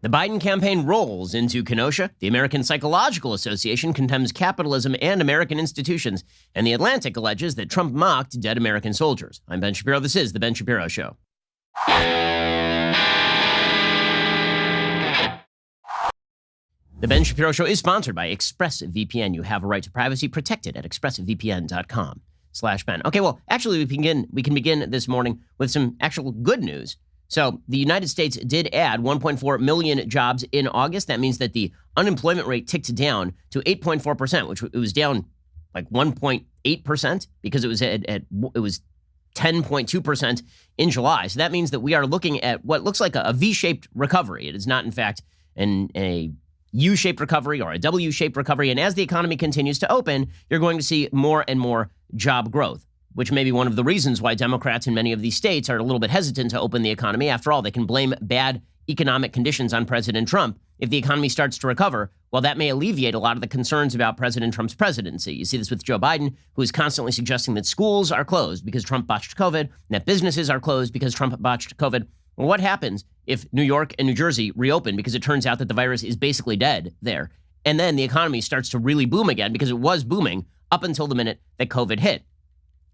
The Biden campaign rolls into Kenosha. The American Psychological Association condemns capitalism and American institutions. And The Atlantic alleges that Trump mocked dead American soldiers. I'm Ben Shapiro. This is The Ben Shapiro Show. The Ben Shapiro Show is sponsored by ExpressVPN. You have a right to privacy protected at expressvpn.com/Ben. Okay, well, actually, we can begin this morning with some actual good news. So the United States did add 1.4 million jobs in August. That means that the unemployment rate ticked down to 8.4%, which it was down like 1.8% because it was it was 10.2% in July. So that means that we are looking at what looks like a V-shaped recovery. It is not, in fact, a U-shaped recovery or a W-shaped recovery. And as the economy continues to open, you're going to see more and more job growth, which may be one of the reasons why Democrats in many of these states are a little bit hesitant to open the economy. After all, they can blame bad economic conditions on President Trump. If the economy starts to recover, well, that may alleviate a lot of the concerns about President Trump's presidency. You see this with Joe Biden, who is constantly suggesting that schools are closed because Trump botched COVID, and that businesses are closed because Trump botched COVID. Well, what happens if New York and New Jersey reopen because it turns out that the virus is basically dead there? And then the economy starts to really boom again because it was booming up until the minute that COVID hit.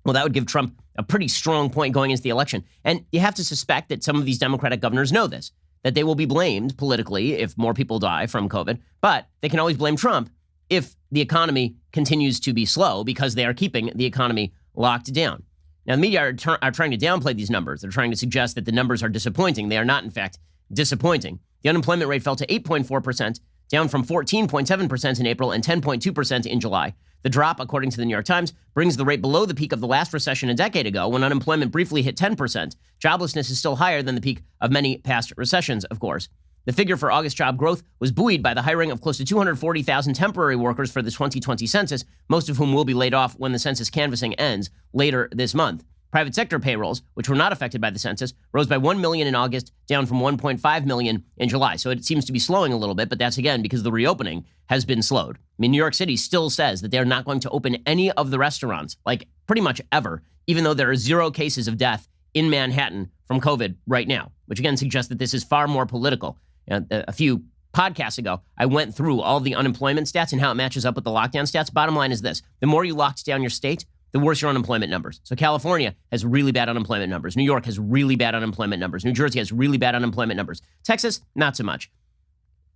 Well, that would give Trump a pretty strong point going into the election. And you have to suspect that some of these Democratic governors know this, that they will be blamed politically if more people die from COVID. But they can always blame Trump if the economy continues to be slow because they are keeping the economy locked down. Now, the media are trying to downplay these numbers. They're trying to suggest that the numbers are disappointing. They are not, in fact, disappointing. The unemployment rate fell to 8.4%, down from 14.7% in April and 10.2% in July. The drop, according to the New York Times, brings the rate below the peak of the last recession a decade ago when unemployment briefly hit 10%. Joblessness is still higher than the peak of many past recessions, of course. The figure for August job growth was buoyed by the hiring of close to 240,000 temporary workers for the 2020 census, most of whom will be laid off when the census canvassing ends later this month. Private sector payrolls, which were not affected by the census, rose by 1 million in August, down from 1.5 million in July. So it seems to be slowing a little bit, but that's again because the reopening has been slowed. I mean, New York City still says that they're not going to open any of the restaurants, like pretty much ever, even though there are 0 cases of death in Manhattan from COVID right now, which again suggests that this is far more political. A few podcasts ago, I went through all the unemployment stats and how it matches up with the lockdown stats. Bottom line is this: the more you locked down your state, the worse your unemployment numbers. So California has really bad unemployment numbers. New York has really bad unemployment numbers. New Jersey has really bad unemployment numbers. Texas, not so much.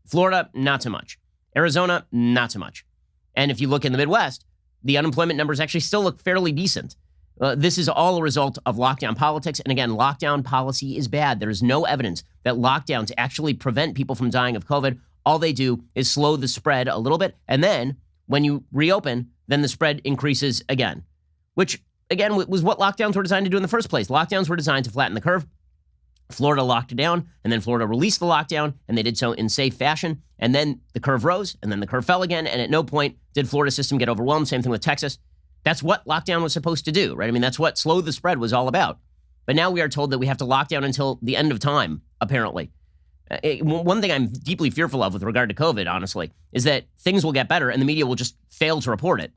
Florida, not so much. Arizona, not so much. And if you look in the Midwest, the unemployment numbers actually still look fairly decent. This is all a result of lockdown politics. And again, lockdown policy is bad. There is no evidence that lockdowns actually prevent people from dying of COVID. All they do is slow the spread a little bit. And then when you reopen, then the spread increases again, which again was what lockdowns were designed to do in the first place. Lockdowns were designed to flatten the curve. Florida locked it down, and then Florida released the lockdown, and they did so in safe fashion. And then the curve rose, and then the curve fell again. And at no point did Florida's system get overwhelmed. Same thing with Texas. That's what lockdown was supposed to do, right? I mean, that's what slow the spread was all about. But now we are told that we have to lock down until the end of time, apparently. One thing I'm deeply fearful of with regard to COVID, honestly, is that things will get better and the media will just fail to report it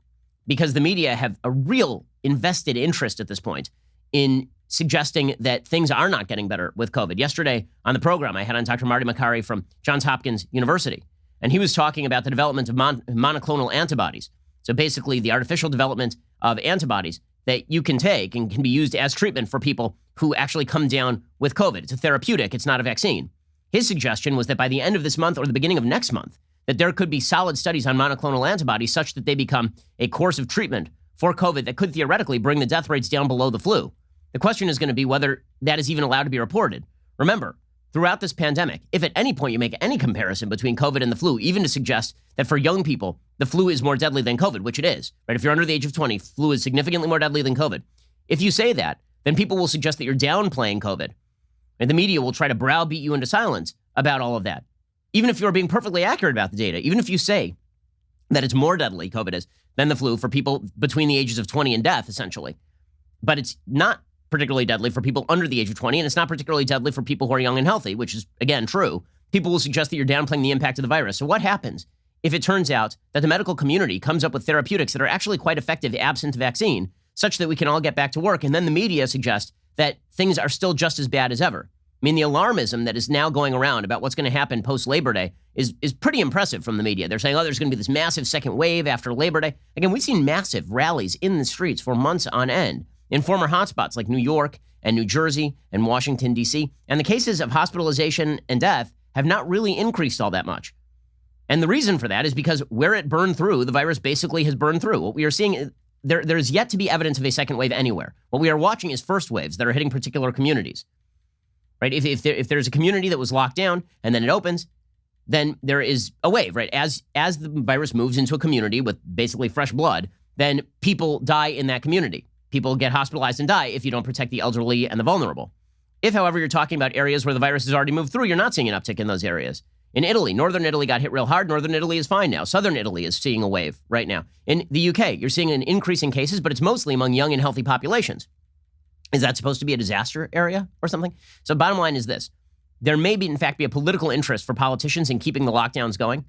because the media have a real invested interest at this point in suggesting that things are not getting better with COVID. Yesterday on the program, I had on Dr. Marty Makary from Johns Hopkins University, and he was talking about the development of monoclonal antibodies. So basically the artificial development of antibodies that you can take and can be used as treatment for people who actually come down with COVID. It's a therapeutic. It's not a vaccine. His suggestion was that by the end of this month or the beginning of next month, that there could be solid studies on monoclonal antibodies such that they become a course of treatment for COVID that could theoretically bring the death rates down below the flu. The question is going to be whether that is even allowed to be reported. Remember, throughout this pandemic, if at any point you make any comparison between COVID and the flu, even to suggest that for young people, the flu is more deadly than COVID, which it is, right? If you're under the age of 20, flu is significantly more deadly than COVID. If you say that, then people will suggest that you're downplaying COVID. And the media will try to browbeat you into silence about all of that. Even if you're being perfectly accurate about the data, even if you say that it's more deadly, COVID is, than the flu for people between the ages of 20 and death, essentially. But it's not particularly deadly for people under the age of 20, and it's not particularly deadly for people who are young and healthy, which is, again, true. People will suggest that you're downplaying the impact of the virus. So what happens if it turns out that the medical community comes up with therapeutics that are actually quite effective absent vaccine, such that we can all get back to work, and then the media suggests that things are still just as bad as ever? I mean, the alarmism that is now going around about what's going to happen post-Labor Day is pretty impressive from the media. They're saying, oh, there's going to be this massive second wave after Labor Day. Again, we've seen massive rallies in the streets for months on end in former hotspots like New York and New Jersey and Washington, D.C. And the cases of hospitalization and death have not really increased all that much. And the reason for that is because where it burned through, the virus basically has burned through. What we are seeing, there's yet to be evidence of a second wave anywhere. What we are watching is first waves that are hitting particular communities. Right? If there's a community that was locked down and then it opens, then there is a wave, right? As the virus moves into a community with basically fresh blood, then people die in that community. People get hospitalized and die if you don't protect the elderly and the vulnerable. If, however, you're talking about areas where the virus has already moved through, you're not seeing an uptick in those areas. In Italy, northern Italy got hit real hard. Northern Italy is fine now. Southern Italy is seeing a wave right now. In the UK, you're seeing an increase in cases, but it's mostly among young and healthy populations. Is that supposed to be a disaster area or something? So bottom line is this. There may be, in fact, be a political interest for politicians in keeping the lockdowns going,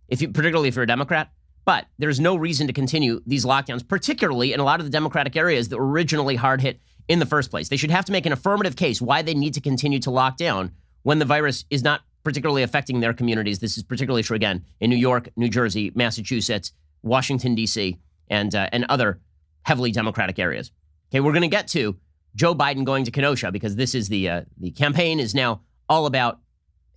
particularly if you're a Democrat. But there's no reason to continue these lockdowns, particularly in a lot of the Democratic areas that were originally hard hit in the first place. They should have to make an affirmative case why they need to continue to lock down when the virus is not particularly affecting their communities. This is particularly true, again, in New York, New Jersey, Massachusetts, Washington, D.C., and other heavily Democratic areas. Okay, we're going to get to Joe Biden going to Kenosha because this is the campaign is now all about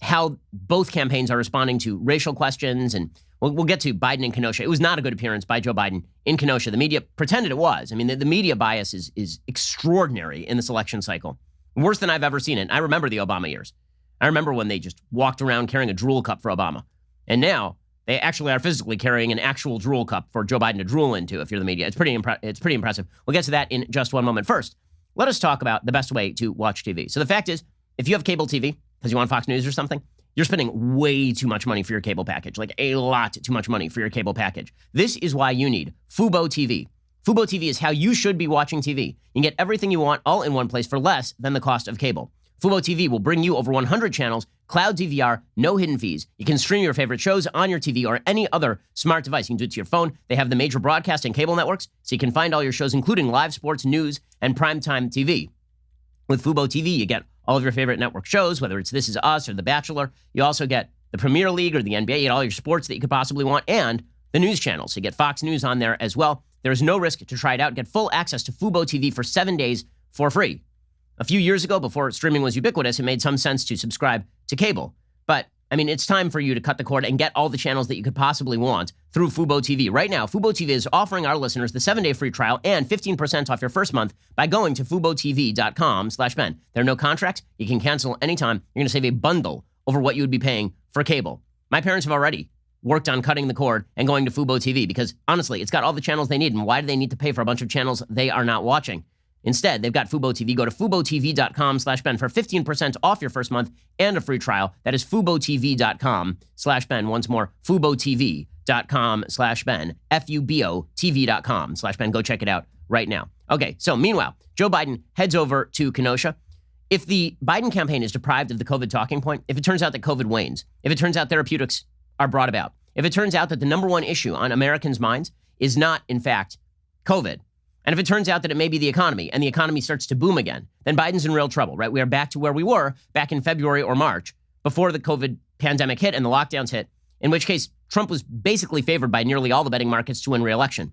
how both campaigns are responding to racial questions. And we'll get to Biden in Kenosha. It was not a good appearance by Joe Biden in Kenosha. The media pretended it was. I mean, the media bias is extraordinary in this election cycle. Worse than I've ever seen it. I remember the Obama years. I remember when they just walked around carrying a drool cup for Obama. And now they actually are physically carrying an actual drool cup for Joe Biden to drool into if you're the media. It's pretty impressive. We'll get to that in just one moment. First, let us talk about the best way to watch TV. So the fact is, if you have cable TV, because you want Fox News or something, you're spending way too much money for your cable package, like a lot too much money for your cable package. This is why you need Fubo TV. Fubo TV is how you should be watching TV. You can get everything you want all in one place for less than the cost of cable. Fubo TV will bring you over 100 channels, cloud DVR, no hidden fees. You can stream your favorite shows on your TV or any other smart device. You can do it to your phone. They have the major broadcast and cable networks, so you can find all your shows, including live sports, news, and primetime TV. With Fubo TV, you get all of your favorite network shows, whether it's This Is Us or The Bachelor. You also get the Premier League or the NBA. You get all your sports that you could possibly want and the news channels. So you get Fox News on there as well. There is no risk to try it out. Get full access to Fubo TV for 7 days for free. A few years ago, before streaming was ubiquitous, it made some sense to subscribe to cable. But, I mean, it's time for you to cut the cord and get all the channels that you could possibly want through Fubo TV. Right now, Fubo TV is offering our listeners the 7-day free trial and 15% off your first month by going to FuboTV.com/Ben. There are no contracts. You can cancel anytime. You're going to save a bundle over what you would be paying for cable. My parents have already worked on cutting the cord and going to Fubo TV because, honestly, it's got all the channels they need. And why do they need to pay for a bunch of channels they are not watching? Instead, they've got Fubo TV. Go to FuboTV.com/Ben for 15% off your first month and a free trial. That is FuboTV.com/Ben. Once more, FuboTV.com/Ben. FuboTV.com/Ben. Go check it out right now. Okay, so meanwhile, Joe Biden heads over to Kenosha. If the Biden campaign is deprived of the COVID talking point, if it turns out that COVID wanes, if it turns out therapeutics are brought about, if it turns out that the number one issue on Americans' minds is not, in fact, COVID, and if it turns out that it may be the economy and the economy starts to boom again, then Biden's in real trouble, right? We are back to where we were back in February or March before the COVID pandemic hit and the lockdowns hit, in which case Trump was basically favored by nearly all the betting markets to win re-election.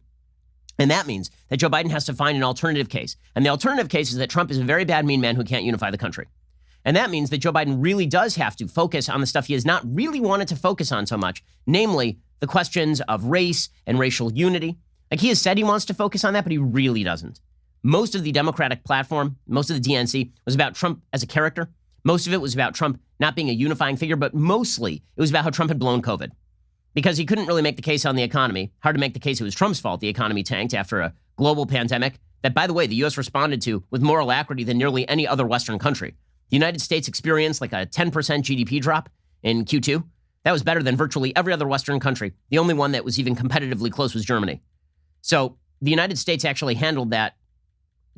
And that means that Joe Biden has to find an alternative case. And the alternative case is that Trump is a very bad, mean man who can't unify the country. And that means that Joe Biden really does have to focus on the stuff he has not really wanted to focus on so much, namely the questions of race and racial unity. Like, he has said he wants to focus on that, but he really doesn't. Most of the Democratic platform, most of the DNC, was about Trump as a character. Most of it was about Trump not being a unifying figure, but mostly it was about how Trump had blown COVID. Because he couldn't really make the case on the economy. Hard to make the case it was Trump's fault the economy tanked after a global pandemic that, by the way, the U.S. responded to with more alacrity than nearly any other Western country. The United States experienced like a 10% GDP drop in Q2. That was better than virtually every other Western country. The only one that was even competitively close was Germany. So the United States actually handled that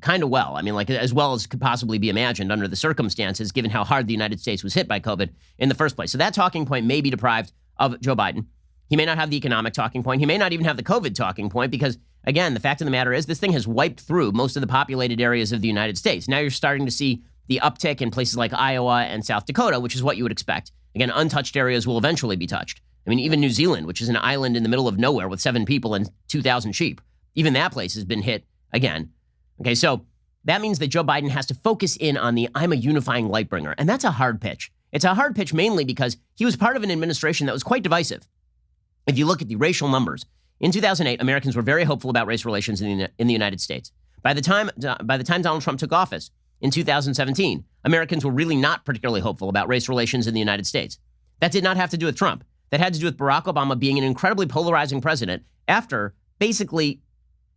kind of well. I mean, like, as well as could possibly be imagined under the circumstances, given how hard the United States was hit by COVID in the first place. So that talking point may be deprived of Joe Biden. He may not have the economic talking point. He may not even have the COVID talking point because, again, the fact of the matter is this thing has wiped through most of the populated areas of the United States. Now you're starting to see the uptick in places like Iowa and South Dakota, which is what you would expect. Again, untouched areas will eventually be touched. I mean, even New Zealand, which is an island in the middle of nowhere with 7 people and 2,000 sheep, even that place has been hit again. Okay, so that means that Joe Biden has to focus in on the I'm a unifying light bringer. And that's a hard pitch. It's a hard pitch mainly because he was part of an administration that was quite divisive. If you look at the racial numbers, in 2008, Americans were very hopeful about race relations in the United States. By the time Donald Trump took office in 2017, Americans were really not particularly hopeful about race relations in the United States. That did not have to do with Trump. That had to do with Barack Obama being an incredibly polarizing president after basically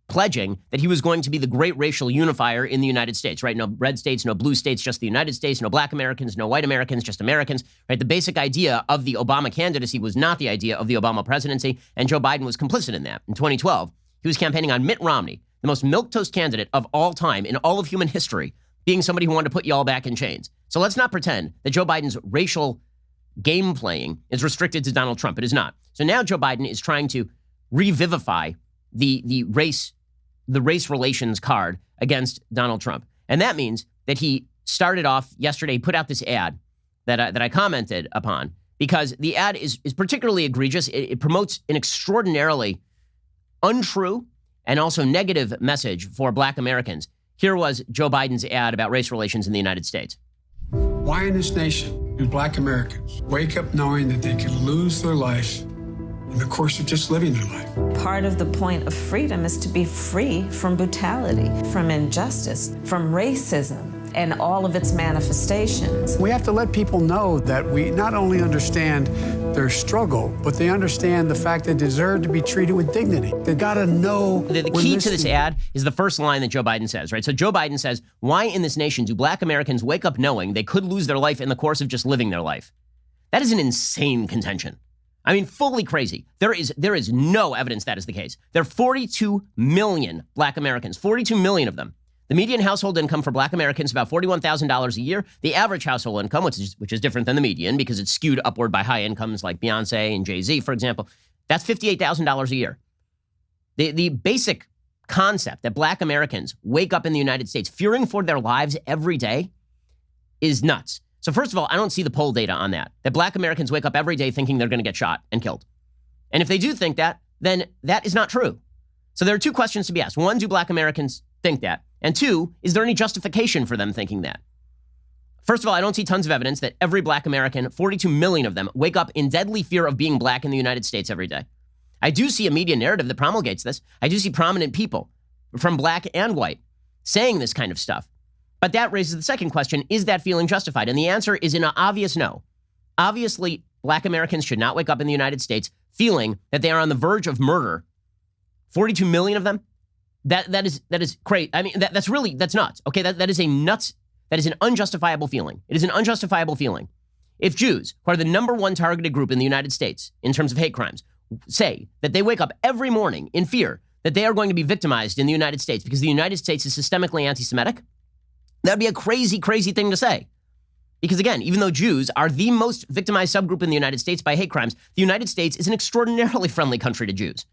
pledging that he was going to be the great racial unifier in the United States, right? No red states, no blue states, just the United States, no black Americans, no white Americans, just Americans, right? The basic idea of the Obama candidacy was not the idea of the Obama presidency, and Joe Biden was complicit in that. In 2012, he was campaigning on Mitt Romney, the most milquetoast candidate of all time in all of human history, being somebody who wanted to put you all back in chains. So let's not pretend that Joe Biden's racial game playing is restricted to Donald Trump. It is not. So now Joe Biden is trying to revivify the race relations card against Donald Trump. And that means that he started off yesterday, put out this ad that I commented upon, because the ad is particularly egregious. It promotes an extraordinarily untrue and also negative message for black Americans. Here was Joe Biden's ad about race relations in the United States. Why in this nation do black Americans wake up knowing that they could lose their life in the course of just living their life? Part of the point of freedom is to be free from brutality, from injustice, from racism, and all of its manifestations. We have to let people know that we not only understand their struggle, but they understand the fact they deserve to be treated with dignity. They gotta know. The key to this ad is the first line that Joe Biden says, right? So Joe Biden says, why in this nation do black Americans wake up knowing they could lose their life in the course of just living their life? That is an insane contention. I mean, fully crazy. There is no evidence that is the case. There are 42 million black Americans, 42 million of them. The median household income for black Americans is about $41,000 a year. The average household income, which is different than the median because it's skewed upward by high incomes like Beyonce and Jay-Z, for example, that's $58,000 a year. The basic concept that black Americans wake up in the United States fearing for their lives every day is nuts. So first of all, I don't see the poll data on that black Americans wake up every day thinking they're going to get shot and killed. And if they do think that, then that is not true. So there are two questions to be asked. One, do black Americans think that? And two, is there any justification for them thinking that? First of all, I don't see tons of evidence that every black American, 42 million of them, wake up in deadly fear of being black in the United States every day. I do see a media narrative that promulgates this. I do see prominent people from black and white saying this kind of stuff. But that raises the second question, is that feeling justified? And the answer is an obvious no. Obviously, black Americans should not wake up in the United States feeling that they are on the verge of murder. 42 million of them? That is crazy. I mean, that's nuts. Okay, that is an unjustifiable feeling. It is an unjustifiable feeling. If Jews, who are the number one targeted group in the United States in terms of hate crimes, say that they wake up every morning in fear that they are going to be victimized in the United States because the United States is systemically anti-Semitic, that would be a crazy, crazy thing to say. Because again, even though Jews are the most victimized subgroup in the United States by hate crimes, the United States is an extraordinarily friendly country to Jews.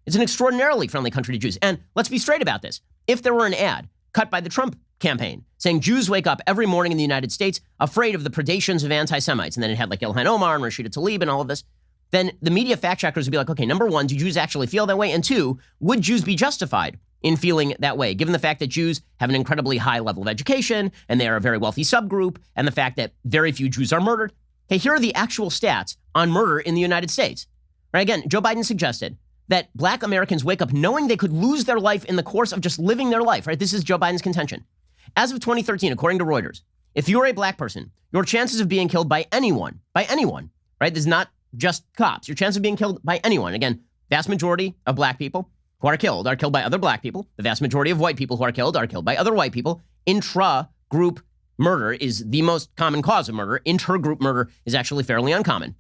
It's an extraordinarily friendly country to Jews. And let's be straight about this. If there were an ad cut by the Trump campaign saying Jews wake up every morning in the United States afraid of the predations of anti-Semites, and then it had like Ilhan Omar and Rashida Tlaib and all of this, then the media fact checkers would be like, okay, number one, do Jews actually feel that way? And two, would Jews be justified in feeling that way, given the fact that Jews have an incredibly high level of education and they are a very wealthy subgroup, and the fact that very few Jews are murdered? Okay, here are the actual stats on murder in the United States. Right, again, Joe Biden suggested that black Americans wake up knowing they could lose their life in the course of just living their life, right? This is Joe Biden's contention. As of 2013, according to Reuters, if you're a black person, your chances of being killed by anyone, right? This is not just cops. Your chance of being killed by anyone. Again, vast majority of black people who are killed by other black people. The vast majority of white people who are killed by other white people. Intra-group murder is the most common cause of murder. Inter-group murder is actually fairly uncommon.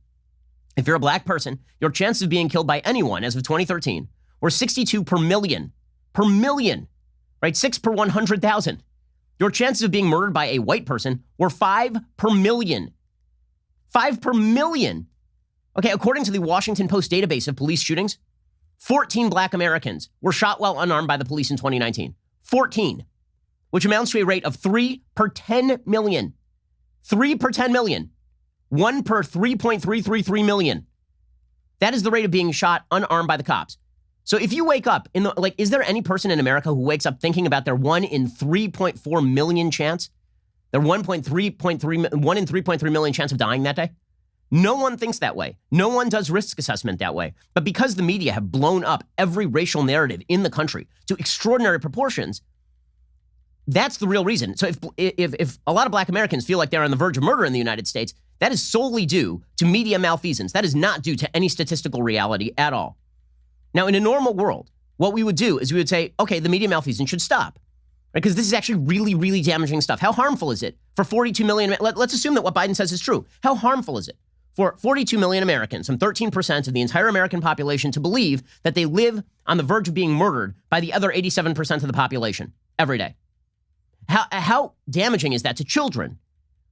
If you're a black person, your chances of being killed by anyone as of 2013 were 62 per million, right? 6 per 100,000. Your chances of being murdered by a white person were 5 per million. 5 per million. Okay, according to the Washington Post database of police shootings, 14 black Americans were shot while unarmed by the police in 2019. 14. which amounts to a rate of 3 per 10 million. 3 per 10 million. 1 per 3.333 million. That is the rate of being shot unarmed by the cops. So if you wake up is there any person in America who wakes up thinking about their 1 in 3.4 million chance? Their 1 in 3.3 million chance of dying that day? No one thinks that way. No one does risk assessment that way. But because the media have blown up every racial narrative in the country to extraordinary proportions, that's the real reason. So if a lot of black Americans feel like they're on the verge of murder in the United States, that is solely due to media malfeasance. That is not due to any statistical reality at all. Now, in a normal world, what we would do is we would say, okay, the media malfeasance should stop. Because this is actually really, really damaging stuff. How harmful is it for 42 million? Let's assume that what Biden says is true. How harmful is it for 42 million Americans, some 13% of the entire American population, to believe that they live on the verge of being murdered by the other 87% of the population every day? How damaging is that to children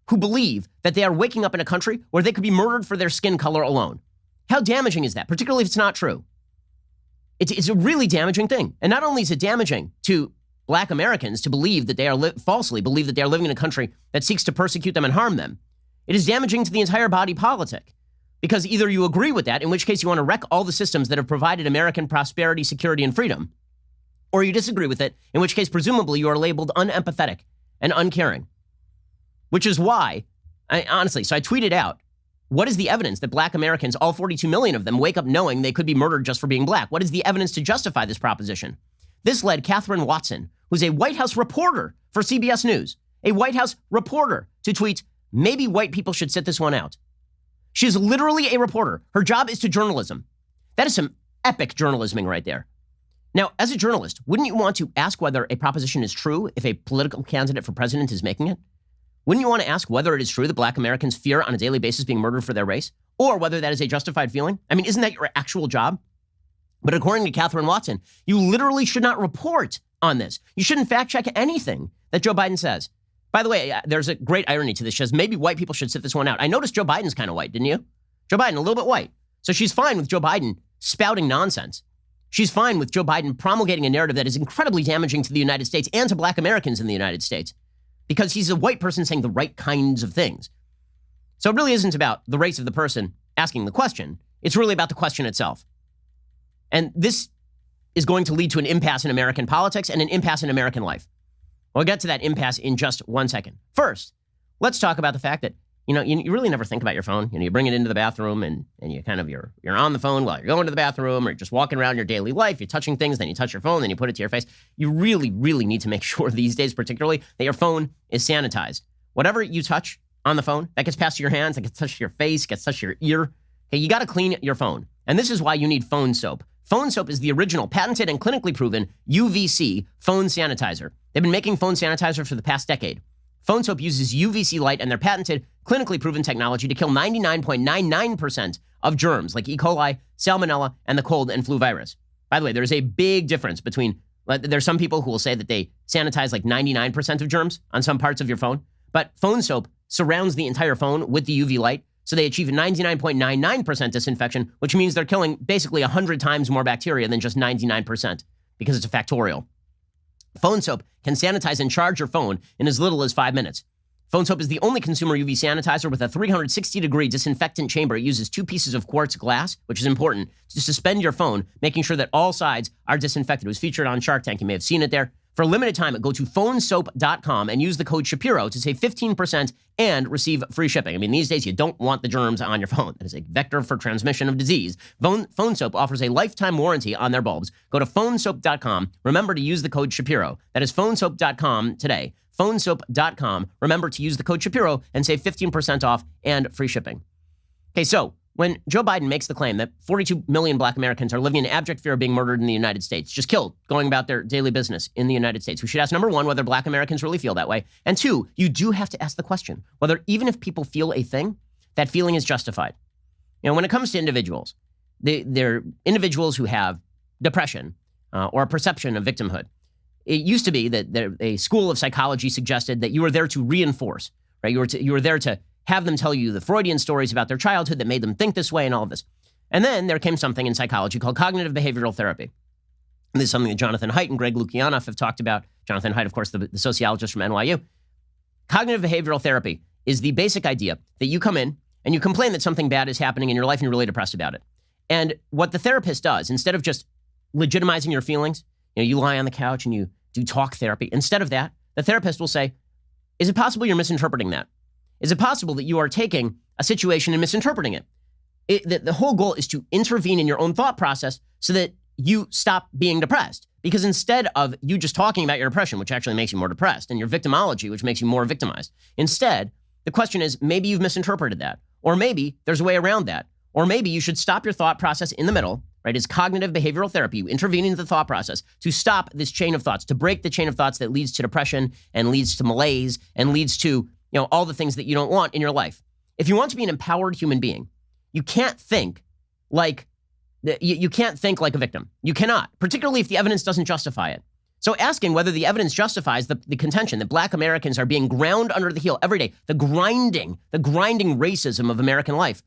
who believe that they are waking up in a country where they could be murdered for their skin color alone? How damaging is that, particularly if it's not true? It's a really damaging thing. And not only is it damaging to black Americans to believe that they are falsely believe that they are living in a country that seeks to persecute them and harm them, it is damaging to the entire body politic. Because either you agree with that, in which case you want to wreck all the systems that have provided American prosperity, security, and freedom, or you disagree with it, in which case presumably you are labeled unempathetic and uncaring. Which is why, honestly, so I tweeted out, what is the evidence that black Americans, all 42 million of them, wake up knowing they could be murdered just for being black? What is the evidence to justify this proposition? This led Catherine Watson, who's a White House reporter for CBS News, a White House reporter, to tweet, maybe white people should sit this one out. She is literally a reporter. Her job is to journalism. That is some epic journalisming right there. Now, as a journalist, wouldn't you want to ask whether a proposition is true if a political candidate for president is making it? Wouldn't you want to ask whether it is true that black Americans fear on a daily basis being murdered for their race? Or whether that is a justified feeling? I mean, isn't that your actual job? But according to Catherine Watson, you literally should not report on this. You shouldn't fact check anything that Joe Biden says. By the way, there's a great irony to this. She says maybe white people should sit this one out. I noticed Joe Biden's kind of white, didn't you? Joe Biden, a little bit white. So she's fine with Joe Biden spouting nonsense. She's fine with Joe Biden promulgating a narrative that is incredibly damaging to the United States and to black Americans in the United States, because he's a white person saying the right kinds of things. So it really isn't about the race of the person asking the question. It's really about the question itself. And this is going to lead to an impasse in American politics and an impasse in American life. We'll get to that impasse in just 1 second. First, let's talk about the fact that, you really never think about your phone. You bring it into the bathroom and you you're on the phone while you're going to the bathroom, or you're just walking around your daily life. You're touching things, then you touch your phone, then you put it to your face. You really, really need to make sure these days, particularly, that your phone is sanitized. Whatever you touch on the phone, that gets passed to your hands, that gets touched to your face, gets touched to your ear. Okay, you got to clean your phone. And this is why you need phone soap. Phone soap is the original, patented, and clinically proven UVC phone sanitizer. They've been making phone sanitizer for the past decade. Phone soap uses UVC light and their patented, clinically proven technology to kill 99.99% of germs like E. coli, salmonella, and the cold and flu virus. By the way, there's a big difference between, there's some people who will say that they sanitize like 99% of germs on some parts of your phone, but phone soap surrounds the entire phone with the UV light, so they achieve 99.99% disinfection, which means they're killing basically 100 times more bacteria than just 99%, because it's a factorial. Phone soap can sanitize and charge your phone in as little as 5 minutes. Phone soap is the only consumer UV sanitizer with a 360-degree disinfectant chamber. It uses 2 pieces of quartz glass, which is important, to suspend your phone, making sure that all sides are disinfected. It was featured on Shark Tank. You may have seen it there. For a limited time, go to phonesoap.com and use the code Shapiro to save 15% and receive free shipping. I mean, these days, you don't want the germs on your phone. That is a vector for transmission of disease. Phone Soap offers a lifetime warranty on their bulbs. Go to phonesoap.com. Remember to use the code Shapiro. That is phonesoap.com today. Phonesoap.com. Remember to use the code Shapiro and save 15% off and free shipping. Okay, so when Joe Biden makes the claim that 42 million black Americans are living in abject fear of being murdered in the United States, just killed, going about their daily business in the United States, we should ask, number one, whether black Americans really feel that way. And two, you do have to ask the question, whether even if people feel a thing, that feeling is justified. When it comes to individuals, they're individuals who have depression or a perception of victimhood. It used to be that a school of psychology suggested that you were there to reinforce, right? You were there to have them tell you the Freudian stories about their childhood that made them think this way and all of this. And then there came something in psychology called cognitive behavioral therapy. And this is something that Jonathan Haidt and Greg Lukianoff have talked about Jonathan Haidt, of course, the sociologist from NYU. Cognitive behavioral therapy is the basic idea that you come in and you complain that something bad is happening in your life and you're really depressed about it. And what the therapist does, instead of just legitimizing your feelings, you lie on the couch and you do talk therapy. Instead of that, the therapist will say, is it possible you're misinterpreting that? Is it possible that you are taking a situation and misinterpreting it? The whole goal is to intervene in your own thought process so that you stop being depressed. Because instead of you just talking about your depression, which actually makes you more depressed, and your victimology, which makes you more victimized, instead, the question is, maybe you've misinterpreted that. Or maybe there's a way around that. Or maybe you should stop your thought process in the middle, right? It's cognitive behavioral therapy. You intervene into the thought process to stop this chain of thoughts, to break the chain of thoughts that leads to depression and leads to malaise and leads to, all the things that you don't want in your life. If you want to be an empowered human being, you can't think like you can't think like a victim. You cannot, particularly if the evidence doesn't justify it. So asking whether the evidence justifies the contention that Black Americans are being ground under the heel every day, the grinding racism of American life,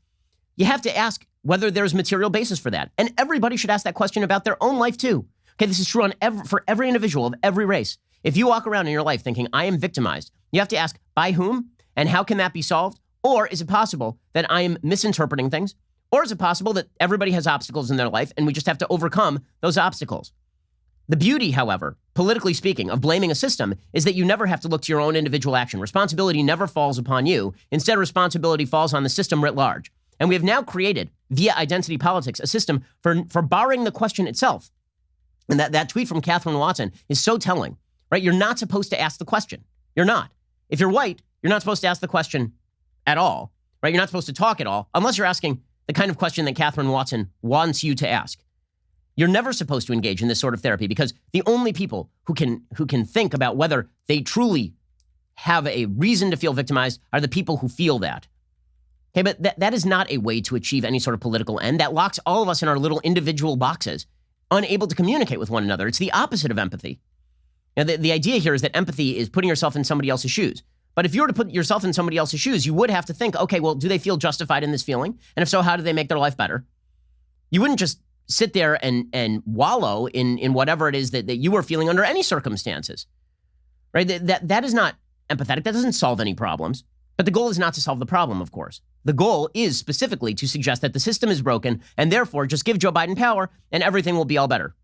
you have to ask whether there's material basis for that. And everybody should ask that question about their own life too. Okay, this is true for every individual of every race. If you walk around in your life thinking, I am victimized, you have to ask, by whom? And how can that be solved? Or is it possible that I am misinterpreting things? Or is it possible that everybody has obstacles in their life and we just have to overcome those obstacles? The beauty, however, politically speaking, of blaming a system is that you never have to look to your own individual action. Responsibility never falls upon you. Instead, responsibility falls on the system writ large. And we have now created, via identity politics, a system for barring the question itself. And that tweet from Catherine Watson is so telling, right? You're not supposed to ask the question. You're not. If you're white, you're not supposed to ask the question at all, right? You're not supposed to talk at all, unless you're asking the kind of question that Catherine Watson wants you to ask. You're never supposed to engage in this sort of therapy because the only people who can think about whether they truly have a reason to feel victimized are the people who feel that. Okay, but that is not a way to achieve any sort of political end. That locks all of us in our little individual boxes, unable to communicate with one another. It's the opposite of empathy. Now, the idea here is that empathy is putting yourself in somebody else's shoes. But if you were to put yourself in somebody else's shoes, you would have to think, okay, well, do they feel justified in this feeling? And if so, how do they make their life better? You wouldn't just sit there and wallow in whatever it is that you were feeling under any circumstances, right? That is not empathetic. That doesn't solve any problems. But the goal is not to solve the problem, of course. The goal is specifically to suggest that the system is broken and therefore just give Joe Biden power and everything will be all better.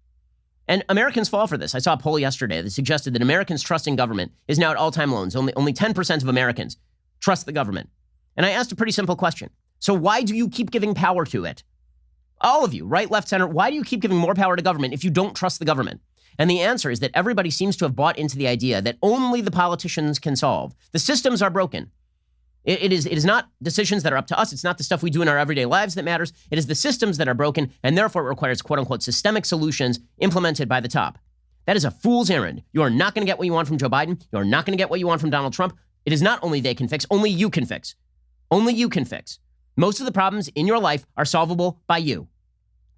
And Americans fall for this. I saw a poll yesterday that suggested that Americans' trust in government is now at all-time lows. Only 10% of Americans trust the government. And I asked a pretty simple question. So why do you keep giving power to it? All of you, right, left, center, why do you keep giving more power to government if you don't trust the government? And the answer is that everybody seems to have bought into the idea that only the politicians can solve. The systems are broken. It is not decisions that are up to us. It's not the stuff we do in our everyday lives that matters. It is the systems that are broken, and therefore it requires quote-unquote systemic solutions implemented by the top. That is a fool's errand. You are not going to get what you want from Joe Biden. You are not going to get what you want from Donald Trump. It is not only they can fix, only you can fix. Only you can fix. Most of the problems in your life are solvable by you.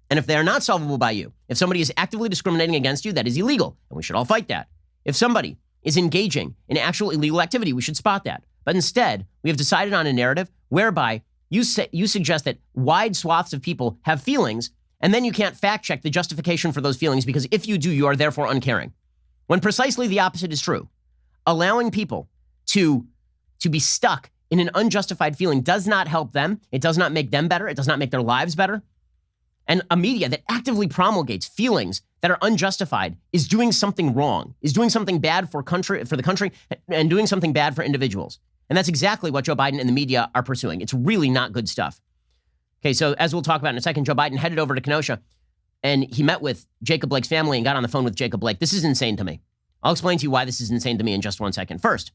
And if they are not solvable by you, if somebody is actively discriminating against you, that is illegal, and we should all fight that. If somebody is engaging in actual illegal activity, we should spot that. But instead, we have decided on a narrative whereby you suggest that wide swaths of people have feelings, and then you can't fact check the justification for those feelings because if you do, you are therefore uncaring. When precisely the opposite is true. Allowing people to be stuck in an unjustified feeling does not help them. It does not make them better. It does not make their lives better. And a media that actively promulgates feelings that are unjustified is doing something wrong, is doing something bad for the country, and doing something bad for individuals. And that's exactly what Joe Biden and the media are pursuing. It's really not good stuff. Okay, so as we'll talk about in a second, Joe Biden headed over to Kenosha, and he met with Jacob Blake's family and got on the phone with Jacob Blake. This is insane to me. I'll explain to you why this is insane to me in just 1 second. First,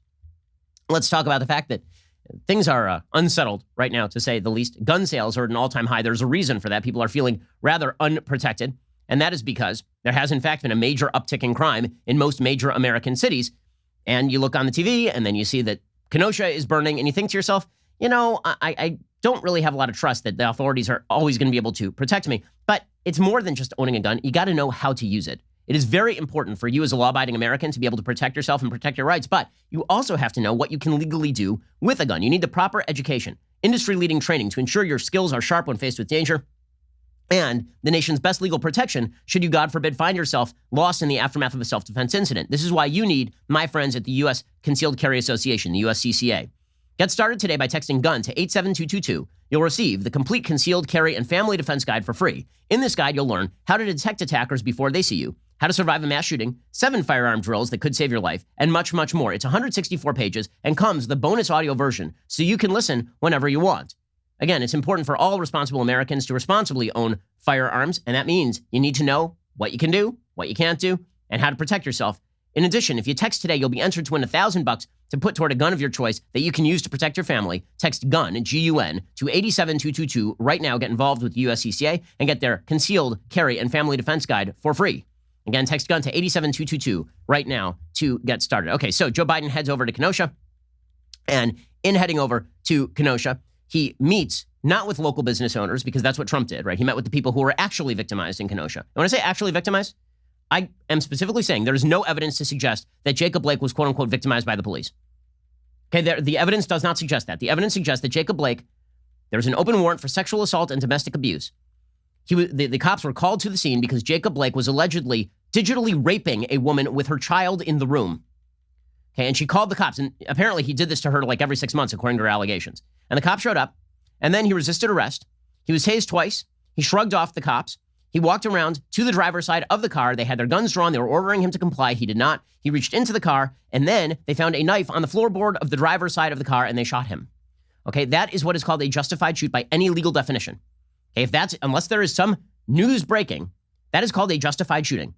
let's talk about the fact that things are unsettled right now, to say the least. Gun sales are at an all-time high. There's a reason for that. People are feeling rather unprotected, and that is because there has, in fact, been a major uptick in crime in most major American cities. And you look on the TV, and then you see that Kenosha is burning, and you think to yourself, I don't really have a lot of trust that the authorities are always going to be able to protect me. But it's more than just owning a gun. You got to know how to use it. It is very important for you as a law-abiding American to be able to protect yourself and protect your rights, but you also have to know what you can legally do with a gun. You need the proper education, industry-leading training to ensure your skills are sharp when faced with danger, and the nation's best legal protection should you, God forbid, find yourself lost in the aftermath of a self-defense incident. This is why you need my friends at the U.S. Concealed Carry Association, the USCCA. Get started today by texting GUN to 87222. You'll receive the complete concealed carry and family defense guide for free. In this guide, you'll learn how to detect attackers before they see you, how to survive a mass shooting, 7 firearm drills that could save your life, and much, much more. It's 164 pages and comes with a bonus audio version so you can listen whenever you want. Again, it's important for all responsible Americans to responsibly own firearms, and that means you need to know what you can do, what you can't do, and how to protect yourself. In addition, if you text today, you'll be entered to win $1,000 to put toward a gun of your choice that you can use to protect your family. Text GUN, G-U-N, to 87222 right now. Get involved with USCCA and get their concealed carry and family defense guide for free. Again, text GUN to 87222 right now to get started. Okay, so Joe Biden heads over to Kenosha, and in heading over to Kenosha, he meets not with local business owners, because that's what Trump did, right? He met with the people who were actually victimized in Kenosha. And when I say actually victimized, I am specifically saying there is no evidence to suggest that Jacob Blake was, quote unquote, victimized by the police. Okay, the evidence does not suggest that. The evidence suggests that Jacob Blake, there was an open warrant for sexual assault and domestic abuse. The cops were called to the scene because Jacob Blake was allegedly digitally raping a woman with her child in the room. Okay, and she called the cops, and apparently he did this to her like every 6 months, according to her allegations. And the cops showed up, and then he resisted arrest. He was tased twice. He shrugged off the cops. He walked around to the driver's side of the car. They had their guns drawn. They were ordering him to comply. He did not. He reached into the car, and then they found a knife on the floorboard of the driver's side of the car, and they shot him. Okay, that is what is called a justified shoot by any legal definition. Okay, unless there is some news breaking, that is called a justified shooting.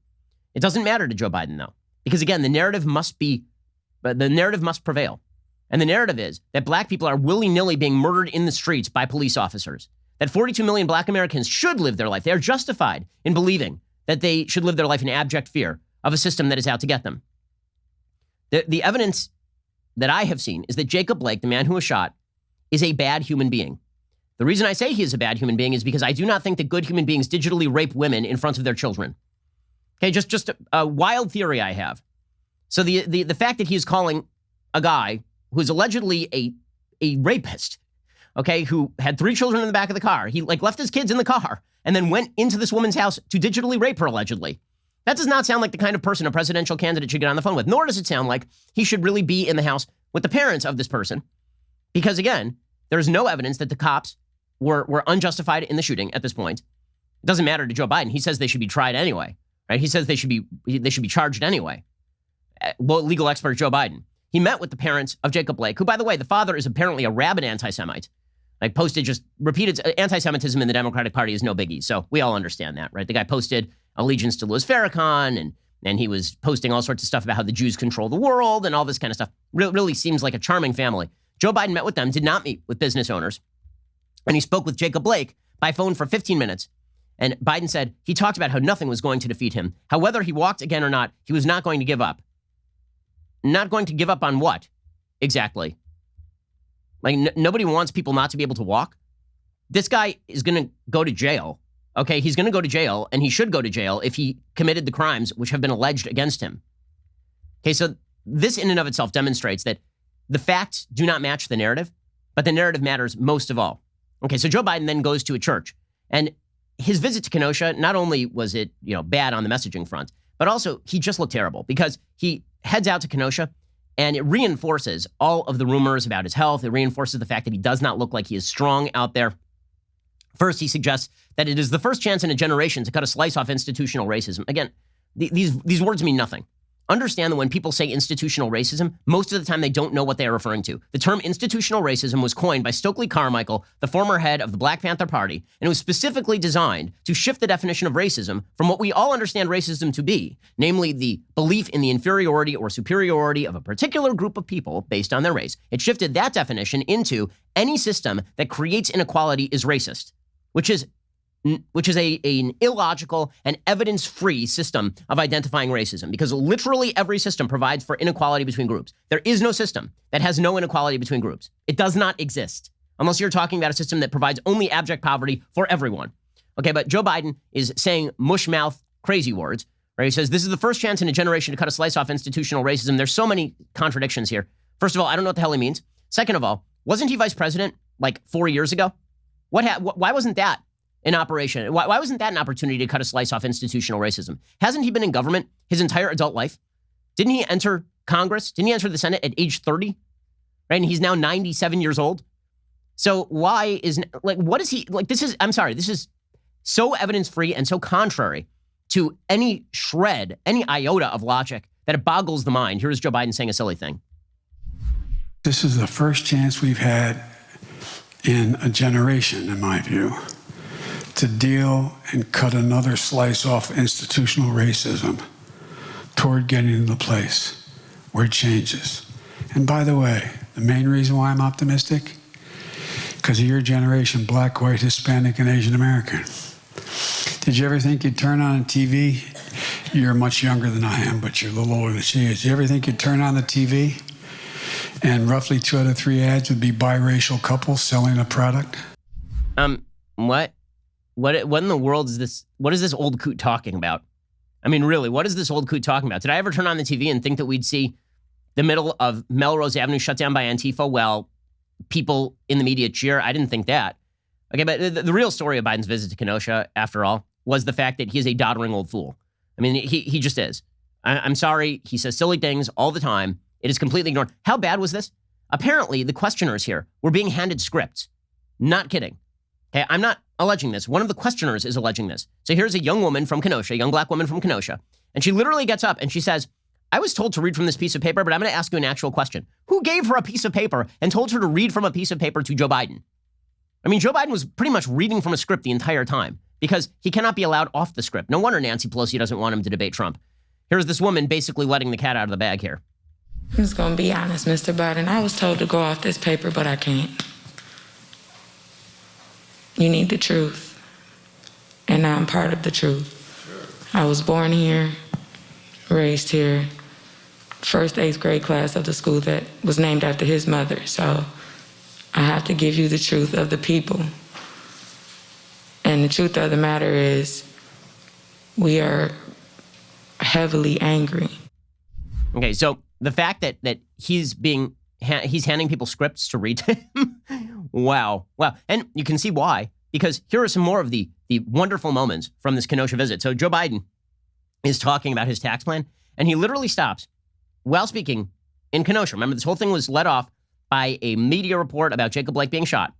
It doesn't matter to Joe Biden, though, because again, the narrative must prevail. And the narrative is that black people are willy-nilly being murdered in the streets by police officers. That 42 million black Americans should live their life. They are justified in believing that they should live their life in abject fear of a system that is out to get them. The evidence that I have seen is that Jacob Blake, the man who was shot, is a bad human being. The reason I say he is a bad human being is because I do not think that good human beings digitally rape women in front of their children. Okay, just a wild theory I have. So the fact that he is calling a guy who is allegedly a rapist, okay, who had 3 children in the back of the car, he left his kids in the car and then went into this woman's house to digitally rape her allegedly. That does not sound like the kind of person a presidential candidate should get on the phone with, nor does it sound like he should really be in the house with the parents of this person. Because again, there is no evidence that the cops were unjustified in the shooting at this point. It doesn't matter to Joe Biden. He says they should be tried anyway, right? He says they should be charged anyway. Legal expert Joe Biden. He met with the parents of Jacob Blake, who, by the way, the father is apparently a rabid anti-Semite. Posted just repeated anti-Semitism in the Democratic Party is no biggie. So we all understand that, right? The guy posted allegiance to Louis Farrakhan, and he was posting all sorts of stuff about how the Jews control the world and all this kind of stuff. Really seems like a charming family. Joe Biden met with them, did not meet with business owners. And he spoke with Jacob Blake by phone for 15 minutes. And Biden said he talked about how nothing was going to defeat him. How whether he walked again or not, he was not going to give up. Not going to give up on what exactly? Nobody wants people not to be able to walk. This guy is going to go to jail. Okay, he's going to go to jail, and he should go to jail if he committed the crimes which have been alleged against him. Okay, so this in and of itself demonstrates that the facts do not match the narrative, but the narrative matters most of all. Okay, so Joe Biden then goes to a church, and his visit to Kenosha, not only was it, bad on the messaging front, but also he just looked terrible because he heads out to Kenosha, and it reinforces all of the rumors about his health. It reinforces the fact that he does not look like he is strong out there. First, he suggests that it is the first chance in a generation to cut a slice off institutional racism. Again, these words mean nothing. Understand that when people say institutional racism, most of the time they don't know what they are referring to. The term institutional racism was coined by Stokely Carmichael, the former head of the Black Panther Party, and it was specifically designed to shift the definition of racism from what we all understand racism to be, namely the belief in the inferiority or superiority of a particular group of people based on their race. It shifted that definition into any system that creates inequality is racist, which is an illogical and evidence-free system of identifying racism, because literally every system provides for inequality between groups. There is no system that has no inequality between groups. It does not exist, unless you're talking about a system that provides only abject poverty for everyone. Okay, but Joe Biden is saying mush-mouth crazy words, right? He says, this is the first chance in a generation to cut a slice off institutional racism. There's so many contradictions here. First of all, I don't know what the hell he means. Second of all, wasn't he vice president 4 years ago? Why wasn't that in operation? Why wasn't that an opportunity to cut a slice off institutional racism? Hasn't he been in government his entire adult life? Didn't he enter Congress? Didn't he enter the Senate at age 30? Right? And he's now 97 years old. So why is, like, what is he, like, this is, I'm sorry, this is so evidence-free and so contrary to any shred, any iota of logic that it boggles the mind. Here is Joe Biden saying a silly thing. This is the first chance we've had in a generation, in my view, to deal and cut another slice off institutional racism toward getting to the place where it changes. And by the way, the main reason why I'm optimistic, because of your generation, black, white, Hispanic, and Asian American. Did you ever think you'd turn on a TV? You're much younger than I am, but you're a little older than she is. Did you ever think you'd turn on the TV and roughly 2 out of 3 ads would be biracial couples selling a product? What in the world is this? What is this old coot talking about? I mean, really, what is this old coot talking about? Did I ever turn on the TV and think that we'd see the middle of Melrose Avenue shut down by Antifa while people in the media cheer? I didn't think that. Okay, but the real story of Biden's visit to Kenosha, after all, was the fact that he is a doddering old fool. I mean, he just is. I'm sorry. He says silly things all the time. It is completely ignored. How bad was this? Apparently, the questioners here were being handed scripts. Not kidding. Okay, I'm not alleging this. One of the questioners is alleging this. So here's a young woman from Kenosha, a young black woman from Kenosha, and she literally gets up and she says, I was told to read from this piece of paper, but I'm going to ask you an actual question. Who gave her a piece of paper and told her to read from a piece of paper to Joe Biden? I mean, Joe Biden was pretty much reading from a script the entire time because he cannot be allowed off the script. No wonder Nancy Pelosi doesn't want him to debate Trump. Here's this woman basically letting the cat out of the bag here. I'm just going to be honest, Mr. Biden. I was told to go off this paper, but I can't. You need the truth. And I'm part of the truth. I was born here, raised here, first 8th grade class of the school that was named after his mother. So I have to give you the truth of the people. And the truth of the matter is we are heavily angry. Okay, so the fact that he's handing people scripts to read to him, wow. And you can see why, because here are some more of the wonderful moments from this Kenosha visit. So Joe Biden is talking about his tax plan, and he literally stops while speaking in Kenosha. Remember, this whole thing was led off by a media report about Jacob Blake being shot.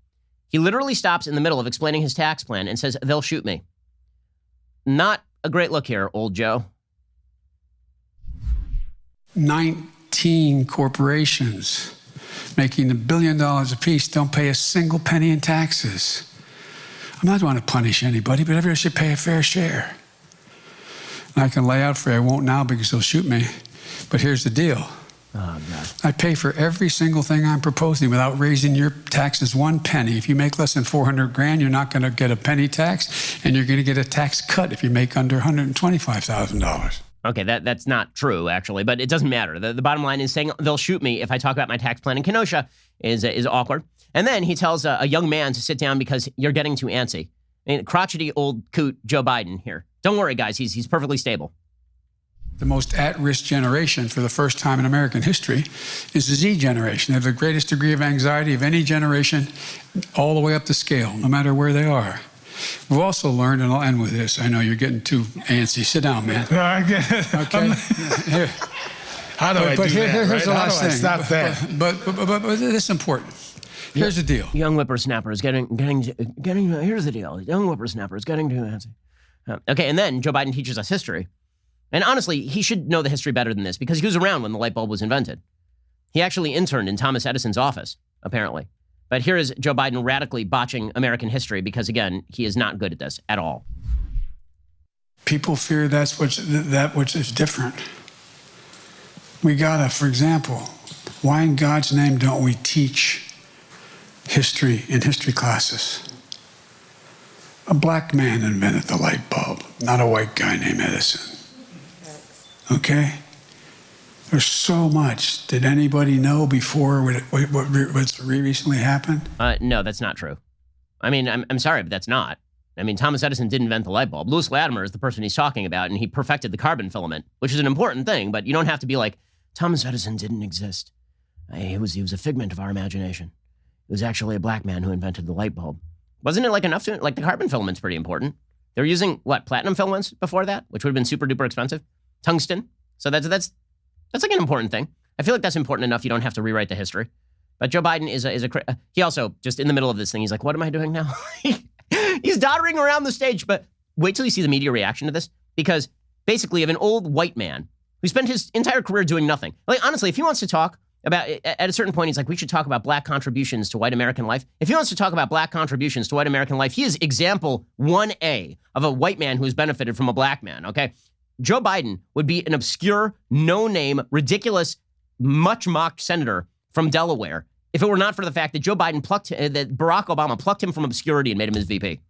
He literally stops in the middle of explaining his tax plan and says, they'll shoot me. Not a great look here, old Joe. 19 corporations making $1 billion apiece don't pay a single penny in taxes. I'm not going to punish anybody, but everybody should pay a fair share. And I can lay out for you, I won't now because they'll shoot me, but here's the deal. Oh, God. I pay for every single thing I'm proposing without raising your taxes 1 penny. If you make less than $400,000, you're not going to get a penny tax, and you're going to get a tax cut if you make under $125,000. Okay, that's not true, actually, but it doesn't matter. The bottom line is saying they'll shoot me if I talk about my tax plan in Kenosha is awkward. And then he tells a young man to sit down because you're getting too antsy. I mean, crotchety old coot Joe Biden here. Don't worry, guys, he's perfectly stable. The most at-risk generation for the first time in American history is the Z generation. They have the greatest degree of anxiety of any generation all the way up the scale, no matter where they are. We've also learned, and I'll end with this. I know you're getting too antsy. Sit down, man. No, I get it. Okay? Here. How do I do that? Here's Right? the last How do I thing. stop that? But this is important. Here's the deal. Young whippersnapper is getting. Here's the deal. Young whippersnapper is getting too antsy. Okay, and then Joe Biden teaches us history. And honestly, he should know the history better than this because he was around when the light bulb was invented. He actually interned in Thomas Edison's office, apparently. But here is Joe Biden radically botching American history because, again, he is not good at this at all. People fear that which is different. We gotta, for example, why in God's name don't we teach history in history classes? A black man invented the light bulb, not a white guy named Edison. Okay? There's so much. Did anybody know before what's recently happened? No, that's not true. I mean, I'm sorry, but that's not. I mean, Thomas Edison didn't invent the light bulb. Louis Latimer is the person he's talking about, and he perfected the carbon filament, which is an important thing, but you don't have to be like, Thomas Edison didn't exist. He was a figment of our imagination. It was actually a black man who invented the light bulb. Wasn't it like enough to, like the carbon filament's pretty important. They were using, what, platinum filaments before that, which would have been super duper expensive? Tungsten. So that's like an important thing. I feel like that's important enough you don't have to rewrite the history. But Joe Biden he also, just in the middle of this thing, he's like, what am I doing now? He's doddering around the stage, but wait till you see the media reaction to this, because basically of an old white man who spent his entire career doing nothing. Like, honestly, if he wants to talk about, at a certain point, he's like, we should talk about black contributions to white American life. If he wants to talk about black contributions to white American life, he is example 1A of a white man who has benefited from a black man, okay? Joe Biden would be an obscure, no-name, ridiculous, much-mocked senator from Delaware if it were not for the fact that that Barack Obama plucked him from obscurity and made him his VP.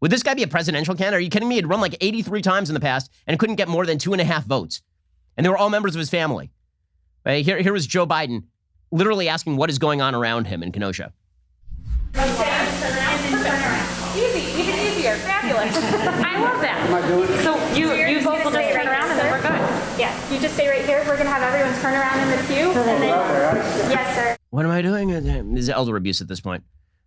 Would this guy be a presidential candidate? Are you kidding me? He'd run like 83 times in the past and couldn't get more than 2.5 votes. And they were all members of his family. Right? Here was Joe Biden literally asking what is going on around him in Kenosha. Easy, even easier, fabulous. I love that. Am I doing it? So you both will just turn around and then we're good. Yeah, you just stay right here. We're gonna have everyone turn around in the queue. And then, yes, sir. What am I doing? This is elder abuse at this point.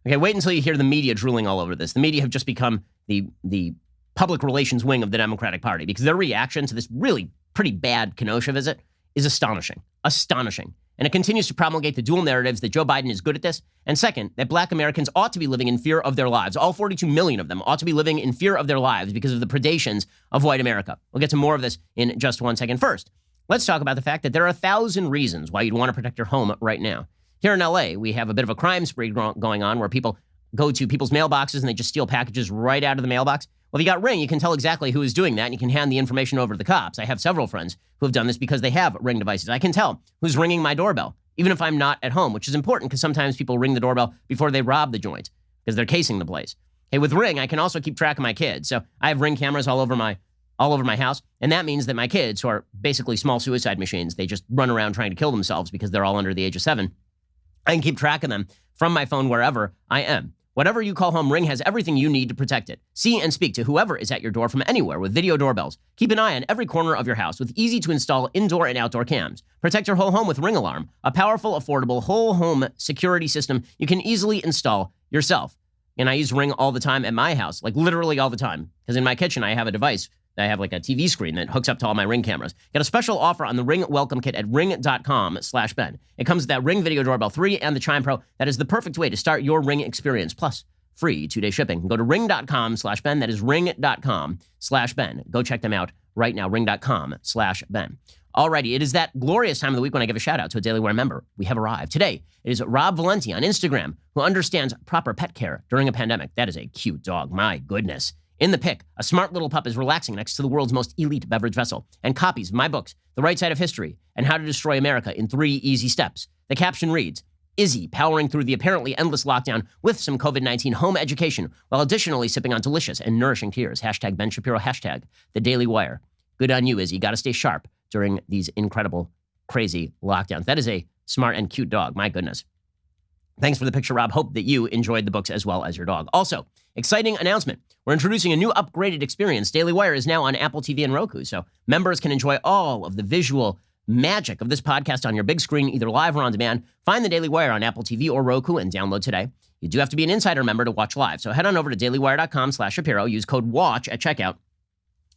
Okay, wait until you hear the media drooling all over this. The media have just become the public relations wing of the Democratic Party because their reaction to this really pretty bad Kenosha visit is astonishing. Astonishing. And it continues to promulgate the dual narratives that Joe Biden is good at this. And second, that black Americans ought to be living in fear of their lives. All 42 million of them ought to be living in fear of their lives because of the predations of white America. We'll get to more of this in just 1 second. First, let's talk about the fact that there are 1,000 reasons why you'd want to protect your home right now. Here in LA, we have a bit of a crime spree going on where people go to people's mailboxes and they just steal packages right out of the mailbox. Well, if you got Ring, you can tell exactly who is doing that, and you can hand the information over to the cops. I have several friends who have done this because they have Ring devices. I can tell who's ringing my doorbell, even if I'm not at home, which is important because sometimes people ring the doorbell before they rob the joint because they're casing the place. Hey, with Ring, I can also keep track of my kids. So I have Ring cameras all over my house, and that means that my kids, who are basically small suicide machines, they just run around trying to kill themselves because they're all under the age of 7. I can keep track of them from my phone wherever I am. Whatever you call home, Ring has everything you need to protect it. See and speak to whoever is at your door from anywhere with video doorbells. Keep an eye on every corner of your house with easy-to-install indoor and outdoor cams. Protect your whole home with Ring Alarm, a powerful, affordable, whole home security system you can easily install yourself. And I use Ring all the time at my house, like literally all the time. Because in my kitchen, I have a device. I have like a TV screen that hooks up to all my Ring cameras. Get a special offer on the Ring Welcome Kit at ring.com/Ben. It comes with that Ring Video Doorbell 3 and the Chime Pro. That is the perfect way to start your Ring experience. Plus, free 2-day shipping. Go to ring.com/Ben. That is ring.com/Ben. Go check them out right now. Ring.com/Ben. Alrighty, it is that glorious time of the week when I give a shout out to a Daily Wire member. We have arrived. Today, it is Rob Valenti on Instagram who understands proper pet care during a pandemic. That is a cute dog. My goodness. In the pic, a smart little pup is relaxing next to the world's most elite beverage vessel and copies of my books, The Right Side of History and How to Destroy America in 3 Easy Steps. The caption reads, Izzy powering through the apparently endless lockdown with some COVID-19 home education while additionally sipping on delicious and nourishing tears. Hashtag Ben Shapiro, hashtag The Daily Wire. Good on you, Izzy. Got to stay sharp during these incredible, crazy lockdowns. That is a smart and cute dog. My goodness. Thanks for the picture, Rob. Hope that you enjoyed the books as well as your dog. Also, exciting announcement. We're introducing a new upgraded experience. Daily Wire is now on Apple TV and Roku, so members can enjoy all of the visual magic of this podcast on your big screen, either live or on demand. Find the Daily Wire on Apple TV or Roku and download today. You do have to be an Insider member to watch live, so head on over to dailywire.com/Shapiro. Use code WATCH at checkout,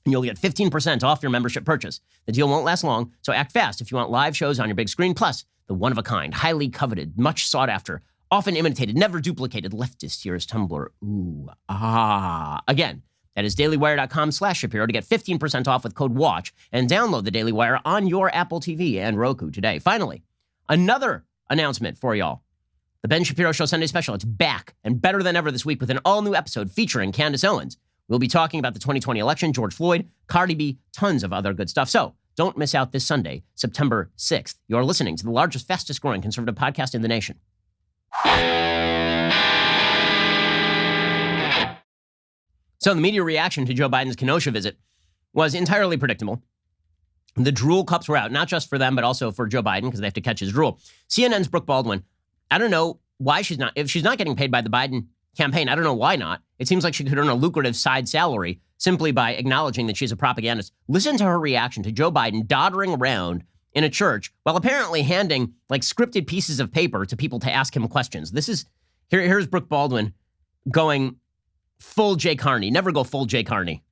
and you'll get 15% off your membership purchase. The deal won't last long, so act fast if you want live shows on your big screen, plus the one-of-a-kind, highly coveted, much sought-after, often imitated, never duplicated leftist here's Tumblr. Ooh, ah. Again, that is dailywire.com/Shapiro to get 15% off with code WATCH and download the Daily Wire on your Apple TV and Roku today. Finally, another announcement for y'all. The Ben Shapiro Show Sunday Special. It's back and better than ever this week with an all-new episode featuring Candace Owens. We'll be talking about the 2020 election, George Floyd, Cardi B, tons of other good stuff. So don't miss out this Sunday, September 6th. You're listening to the largest, fastest-growing conservative podcast in the nation. So the media reaction to Joe Biden's Kenosha visit was entirely predictable. The drool cups were out, not just for them, but also for Joe Biden, because they have to catch his drool. CNN's Brooke Baldwin, I don't know why if she's not getting paid by the Biden campaign, I don't know why not. It seems like she could earn a lucrative side salary simply by acknowledging that she's a propagandist. Listen to her reaction to Joe Biden doddering around in a church while apparently handing like scripted pieces of paper to people to ask him questions. Here's Brooke Baldwin going full Jay Carney. Never go full Jay Carney.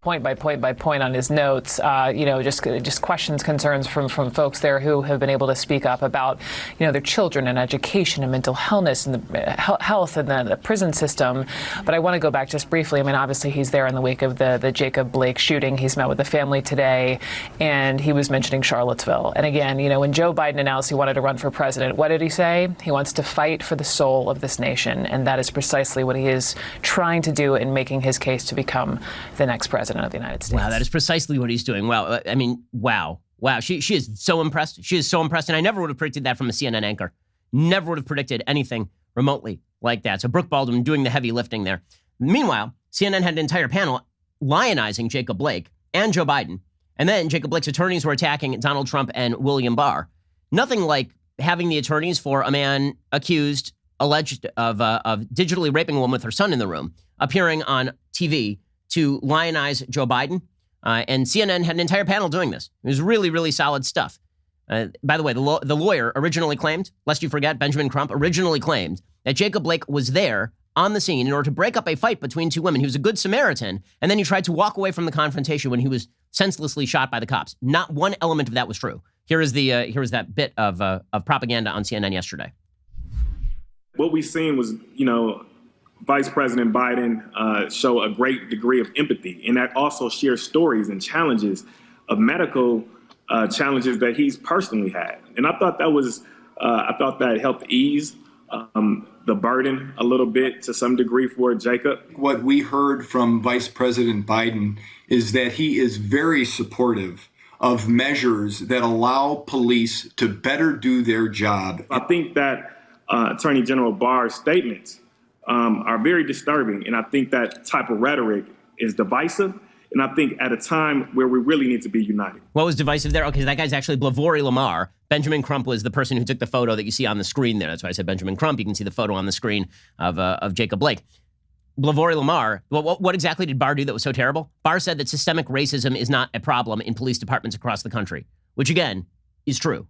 Point by point on his notes, just questions, concerns from folks there who have been able to speak up about, their children and education and mental health and the prison system. But I want to go back just briefly. I mean, obviously he's there in the wake of the Jacob Blake shooting. He's met with the family today, and he was mentioning Charlottesville. And again, when Joe Biden announced he wanted to run for president, what did he say? He wants to fight for the soul of this nation, and that is precisely what he is trying to do in making his case to become the next president of the United States. Wow, that is precisely what he's doing. Wow. I mean, wow. She is so impressed. She is so impressed. And I never would have predicted that from a CNN anchor. Never would have predicted anything remotely like that. So Brooke Baldwin doing the heavy lifting there. Meanwhile, CNN had an entire panel lionizing Jacob Blake and Joe Biden. And then Jacob Blake's attorneys were attacking Donald Trump and William Barr. Nothing like having the attorneys for a man alleged of digitally raping a woman with her son in the room, appearing on TV to lionize Joe Biden. And CNN had an entire panel doing this. It was really, really solid stuff. By the way, the lawyer originally claimed, lest you forget, Benjamin Crump originally claimed that Jacob Blake was there on the scene in order to break up a fight between two women. He was a good Samaritan, and then he tried to walk away from the confrontation when he was senselessly shot by the cops. Not one element of that was true. Here is that bit of propaganda on CNN yesterday. What we've seen was, Vice President Biden show a great degree of empathy, and that also shares stories and challenges of medical challenges that he's personally had. And I thought that helped ease the burden a little bit to some degree for Jacob. What we heard from Vice President Biden is that he is very supportive of measures that allow police to better do their job. I think that Attorney General Barr's statements are very disturbing. And I think that type of rhetoric is divisive. And I think at a time where we really need to be united. What was divisive there? Okay, that guy's actually Blavory Lamar. Benjamin Crump was the person who took the photo that you see on the screen there. That's why I said Benjamin Crump. You can see the photo on the screen of Jacob Blake. Blavory Lamar, what exactly did Barr do that was so terrible? Barr said that systemic racism is not a problem in police departments across the country, which again is true.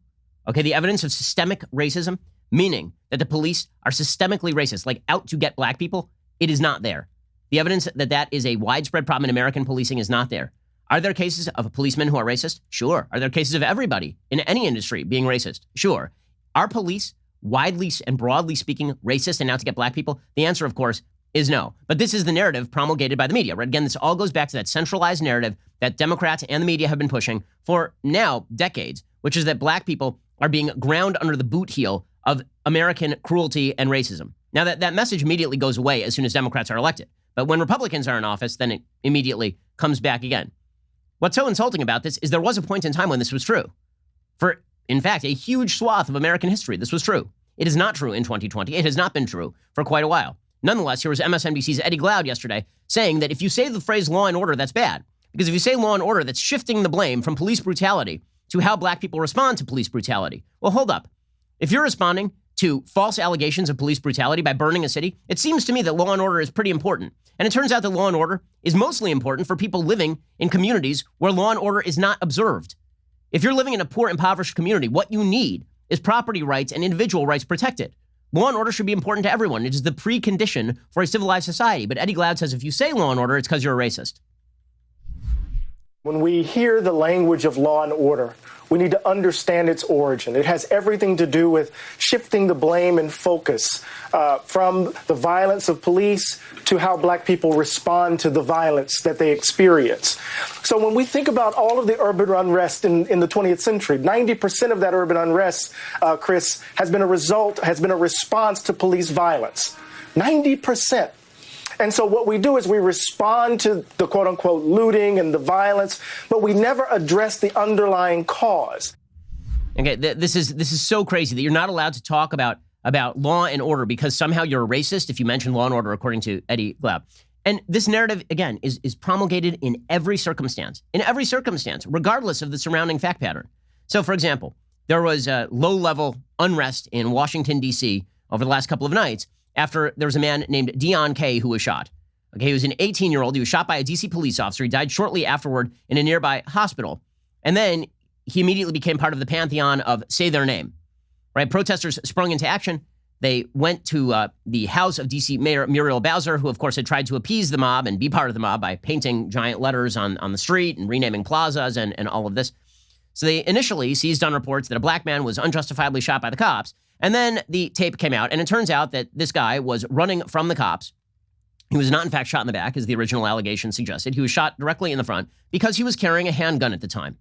Okay, the evidence of systemic racism, meaning that the police are systemically racist, like out to get black people, it is not there. The evidence that is a widespread problem in American policing is not there. Are there cases of policemen who are racist? Sure. Are there cases of everybody in any industry being racist? Sure. Are police, widely and broadly speaking, racist and out to get black people? The answer, of course, is no. But this is the narrative promulgated by the media, right? Again, this all goes back to that centralized narrative that Democrats and the media have been pushing for now decades, which is that black people are being ground under the boot heel of American cruelty and racism. Now, that message immediately goes away as soon as Democrats are elected. But when Republicans are in office, then it immediately comes back again. What's so insulting about this is there was a point in time when this was true. For, in fact, a huge swath of American history, this was true. It is not true in 2020. It has not been true for quite a while. Nonetheless, here was MSNBC's Eddie Glaude yesterday saying that if you say the phrase law and order, that's bad. Because if you say law and order, that's shifting the blame from police brutality to how black people respond to police brutality. Well, hold up. If you're responding to false allegations of police brutality by burning a city, it seems to me that law and order is pretty important. And it turns out that law and order is mostly important for people living in communities where law and order is not observed. If you're living in a poor, impoverished community, what you need is property rights and individual rights protected. Law and order should be important to everyone. It is the precondition for a civilized society. But Eddie Glaude says if you say law and order, it's because you're a racist. When we hear the language of law and order, we need to understand its origin. It has everything to do with shifting the blame and focus from the violence of police to how black people respond to the violence that they experience. So when we think about all of the urban unrest in the 20th century, 90% of that urban unrest, Chris, has been a response to police violence. 90%. And so what we do is we respond to the quote unquote looting and the violence, but we never address the underlying cause. Okay, this is so crazy that you're not allowed to talk about law and order because somehow you're a racist if you mention law and order, according to Eddie Glaude. And this narrative, again, is promulgated in every circumstance, regardless of the surrounding fact pattern. So, for example, there was a low-level unrest in Washington, D.C. over the last couple of nights after there was a man named Deon Kay who was shot. Okay, he was an 18-year-old. He was shot by a D.C. police officer. He died shortly afterward in a nearby hospital. And then he immediately became part of the pantheon of say their name. Right? Protesters sprung into action. They went to the house of D.C. Mayor Muriel Bowser, who, of course, had tried to appease the mob and be part of the mob by painting giant letters on the street and renaming plazas and all of this. So they initially seized on reports that a black man was unjustifiably shot by the cops. And then the tape came out, and it turns out that this guy was running from the cops. He was not, in fact, shot in the back, as the original allegation suggested. He was shot directly in the front because he was carrying a handgun at the time.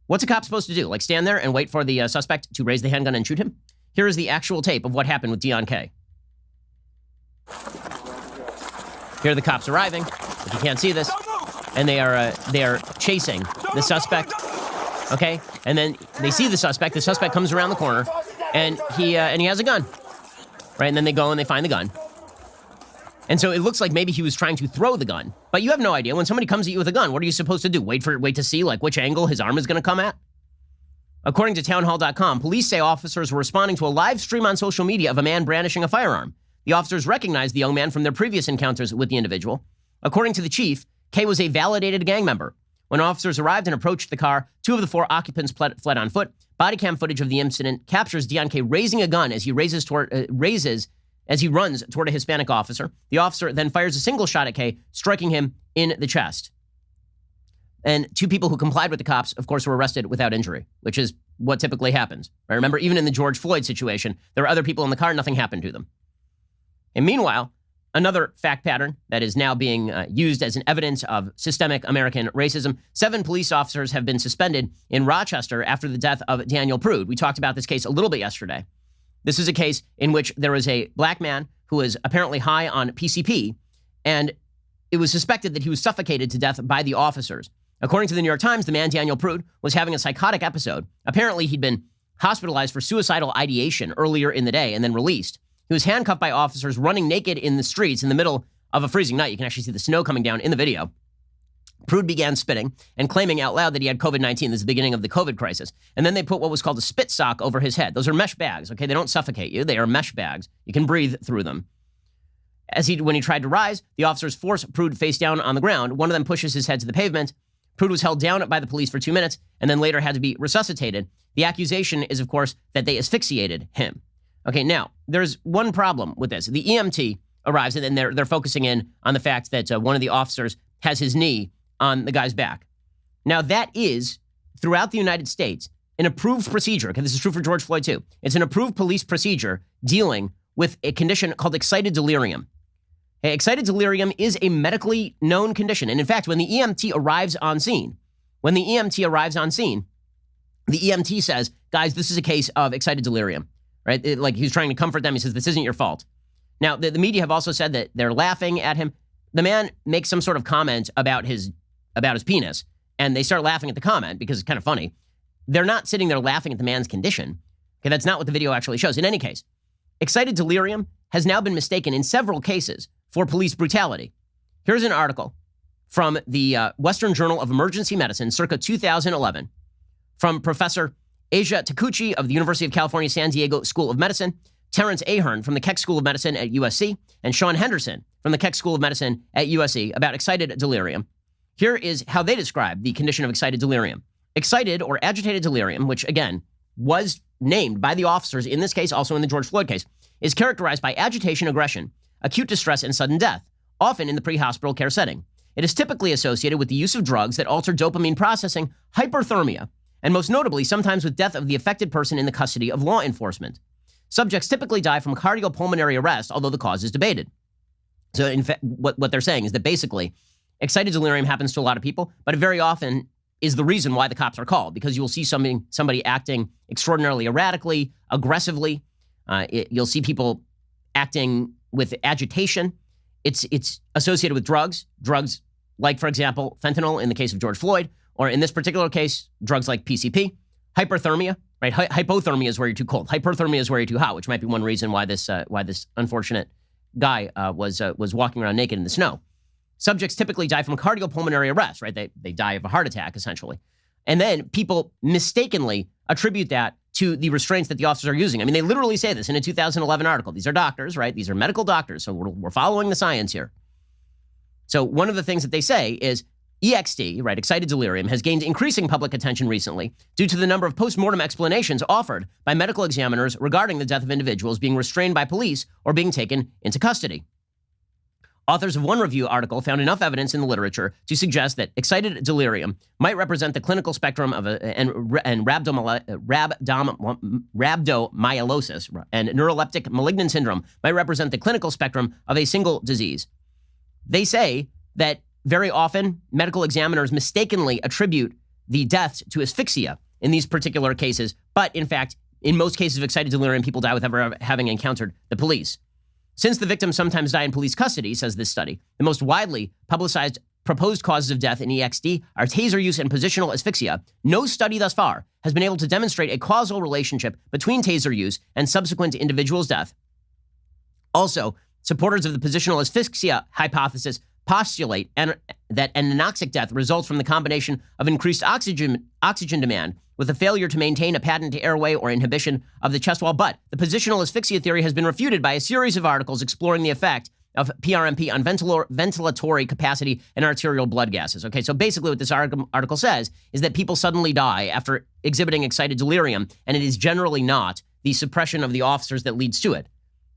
What's a cop supposed to do? Like stand there and wait for the suspect to raise the handgun and shoot him? Here is the actual tape of what happened with Deon Kay. Here are the cops arriving, if you can't see this, and they are chasing the suspect. Okay, and then they see the suspect. The suspect comes around the corner, and he has a gun, right? And then they go and they find the gun. And so it looks like maybe he was trying to throw the gun, but you have no idea. When somebody comes at you with a gun, what are you supposed to do? Wait to see like which angle his arm is going to come at? According to townhall.com, police say officers were responding to a live stream on social media of a man brandishing a firearm. The officers recognized the young man from their previous encounters with the individual. According to the chief, Kay was a validated gang member. When officers arrived and approached the car, 2 of the 4 occupants fled on foot. Body cam footage of the incident captures Deon Kay raising a gun as he runs toward a Hispanic officer. The officer then fires a single shot at Kay, striking him in the chest. And 2 people who complied with the cops, of course, were arrested without injury, which is what typically happens. Right? Remember, even in the George Floyd situation, there were other people in the car, nothing happened to them. And meanwhile, another fact pattern that is now being used as an evidence of systemic American racism. 7 police officers have been suspended in Rochester after the death of Daniel Prude. We talked about this case a little bit yesterday. This is a case in which there was a black man who was apparently high on PCP, and it was suspected that he was suffocated to death by the officers. According to the New York Times, the man, Daniel Prude, was having a psychotic episode. Apparently, he'd been hospitalized for suicidal ideation earlier in the day and then released. He was handcuffed by officers running naked in the streets in the middle of a freezing night. You can actually see the snow coming down in the video. Prude began spitting and claiming out loud that he had COVID-19. This is the beginning of the COVID crisis. And then they put what was called a spit sock over his head. Those are mesh bags, okay? They don't suffocate you. They are mesh bags. You can breathe through them. When he tried to rise, the officers force Prude face down on the ground. One of them pushes his head to the pavement. Prude was held down by the police for 2 minutes and then later had to be resuscitated. The accusation is, of course, that they asphyxiated him. Okay, now, there's one problem with this. The EMT arrives, and then they're focusing in on the fact that one of the officers has his knee on the guy's back. Now, that is, throughout the United States, an approved procedure. Okay, this is true for George Floyd, too. It's an approved police procedure dealing with a condition called excited delirium. Okay, excited delirium is a medically known condition. And in fact, when the EMT arrives on scene, the EMT says, guys, this is a case of excited delirium. Right? Like he's trying to comfort them. He says, this isn't your fault. Now, the media have also said that they're laughing at him. The man makes some sort of comment about his penis, and they start laughing at the comment because it's kind of funny. They're not sitting there laughing at the man's condition. Okay, that's not what the video actually shows. In any case, excited delirium has now been mistaken in several cases for police brutality. Here's an article from the Western Journal of Emergency Medicine, circa 2011, from Professor Asia Takuchi of the University of California, San Diego School of Medicine, Terrence Ahern from the Keck School of Medicine at USC, and Sean Henderson from the Keck School of Medicine at USC about excited delirium. Here is how they describe the condition of excited delirium. Excited or agitated delirium, which again was named by the officers in this case, also in the George Floyd case, is characterized by agitation, aggression, acute distress, and sudden death, often in the pre-hospital care setting. It is typically associated with the use of drugs that alter dopamine processing, hyperthermia, and most notably, sometimes with death of the affected person in the custody of law enforcement. Subjects typically die from cardiopulmonary arrest, although the cause is debated. So in fact, what they're saying is that basically, excited delirium happens to a lot of people, but it very often is the reason why the cops are called, because you will see somebody acting extraordinarily erratically, aggressively. You'll see people acting with agitation. It's associated with drugs like, for example, fentanyl in the case of George Floyd, or in this particular case, drugs like PCP. Hyperthermia, right? Hypothermia is where you're too cold. Hyperthermia is where you're too hot, which might be one reason why this unfortunate guy was walking around naked in the snow. Subjects typically die from cardiopulmonary arrest, right? They die of a heart attack, essentially. And then people mistakenly attribute that to the restraints that the officers are using. I mean, they literally say this in a 2011 article. These are doctors, right? These are medical doctors, so we're following the science here. So one of the things that they say is EXD, right, excited delirium, has gained increasing public attention recently due to the number of post-mortem explanations offered by medical examiners regarding the death of individuals being restrained by police or being taken into custody. Authors of one review article found enough evidence in the literature to suggest that excited delirium might represent the clinical spectrum of rhabdomyolysis and neuroleptic malignant syndrome might represent the clinical spectrum of a single disease. They say that very often medical examiners mistakenly attribute the deaths to asphyxia in these particular cases, but in fact, in most cases of excited delirium, people die without having encountered the police. Since the victims sometimes die in police custody, says this study, the most widely publicized proposed causes of death in EXD are taser use and positional asphyxia. No study thus far has been able to demonstrate a causal relationship between taser use and subsequent individual's death. Also, supporters of the positional asphyxia hypothesis postulate that an anoxic death results from the combination of increased oxygen demand with a failure to maintain a patent airway or inhibition of the chest wall. But the positional asphyxia theory has been refuted by a series of articles exploring the effect of PRMP on ventilatory capacity and arterial blood gases. Okay, so basically what this article says is that people suddenly die after exhibiting excited delirium, and it is generally not the suppression of the officers that leads to it.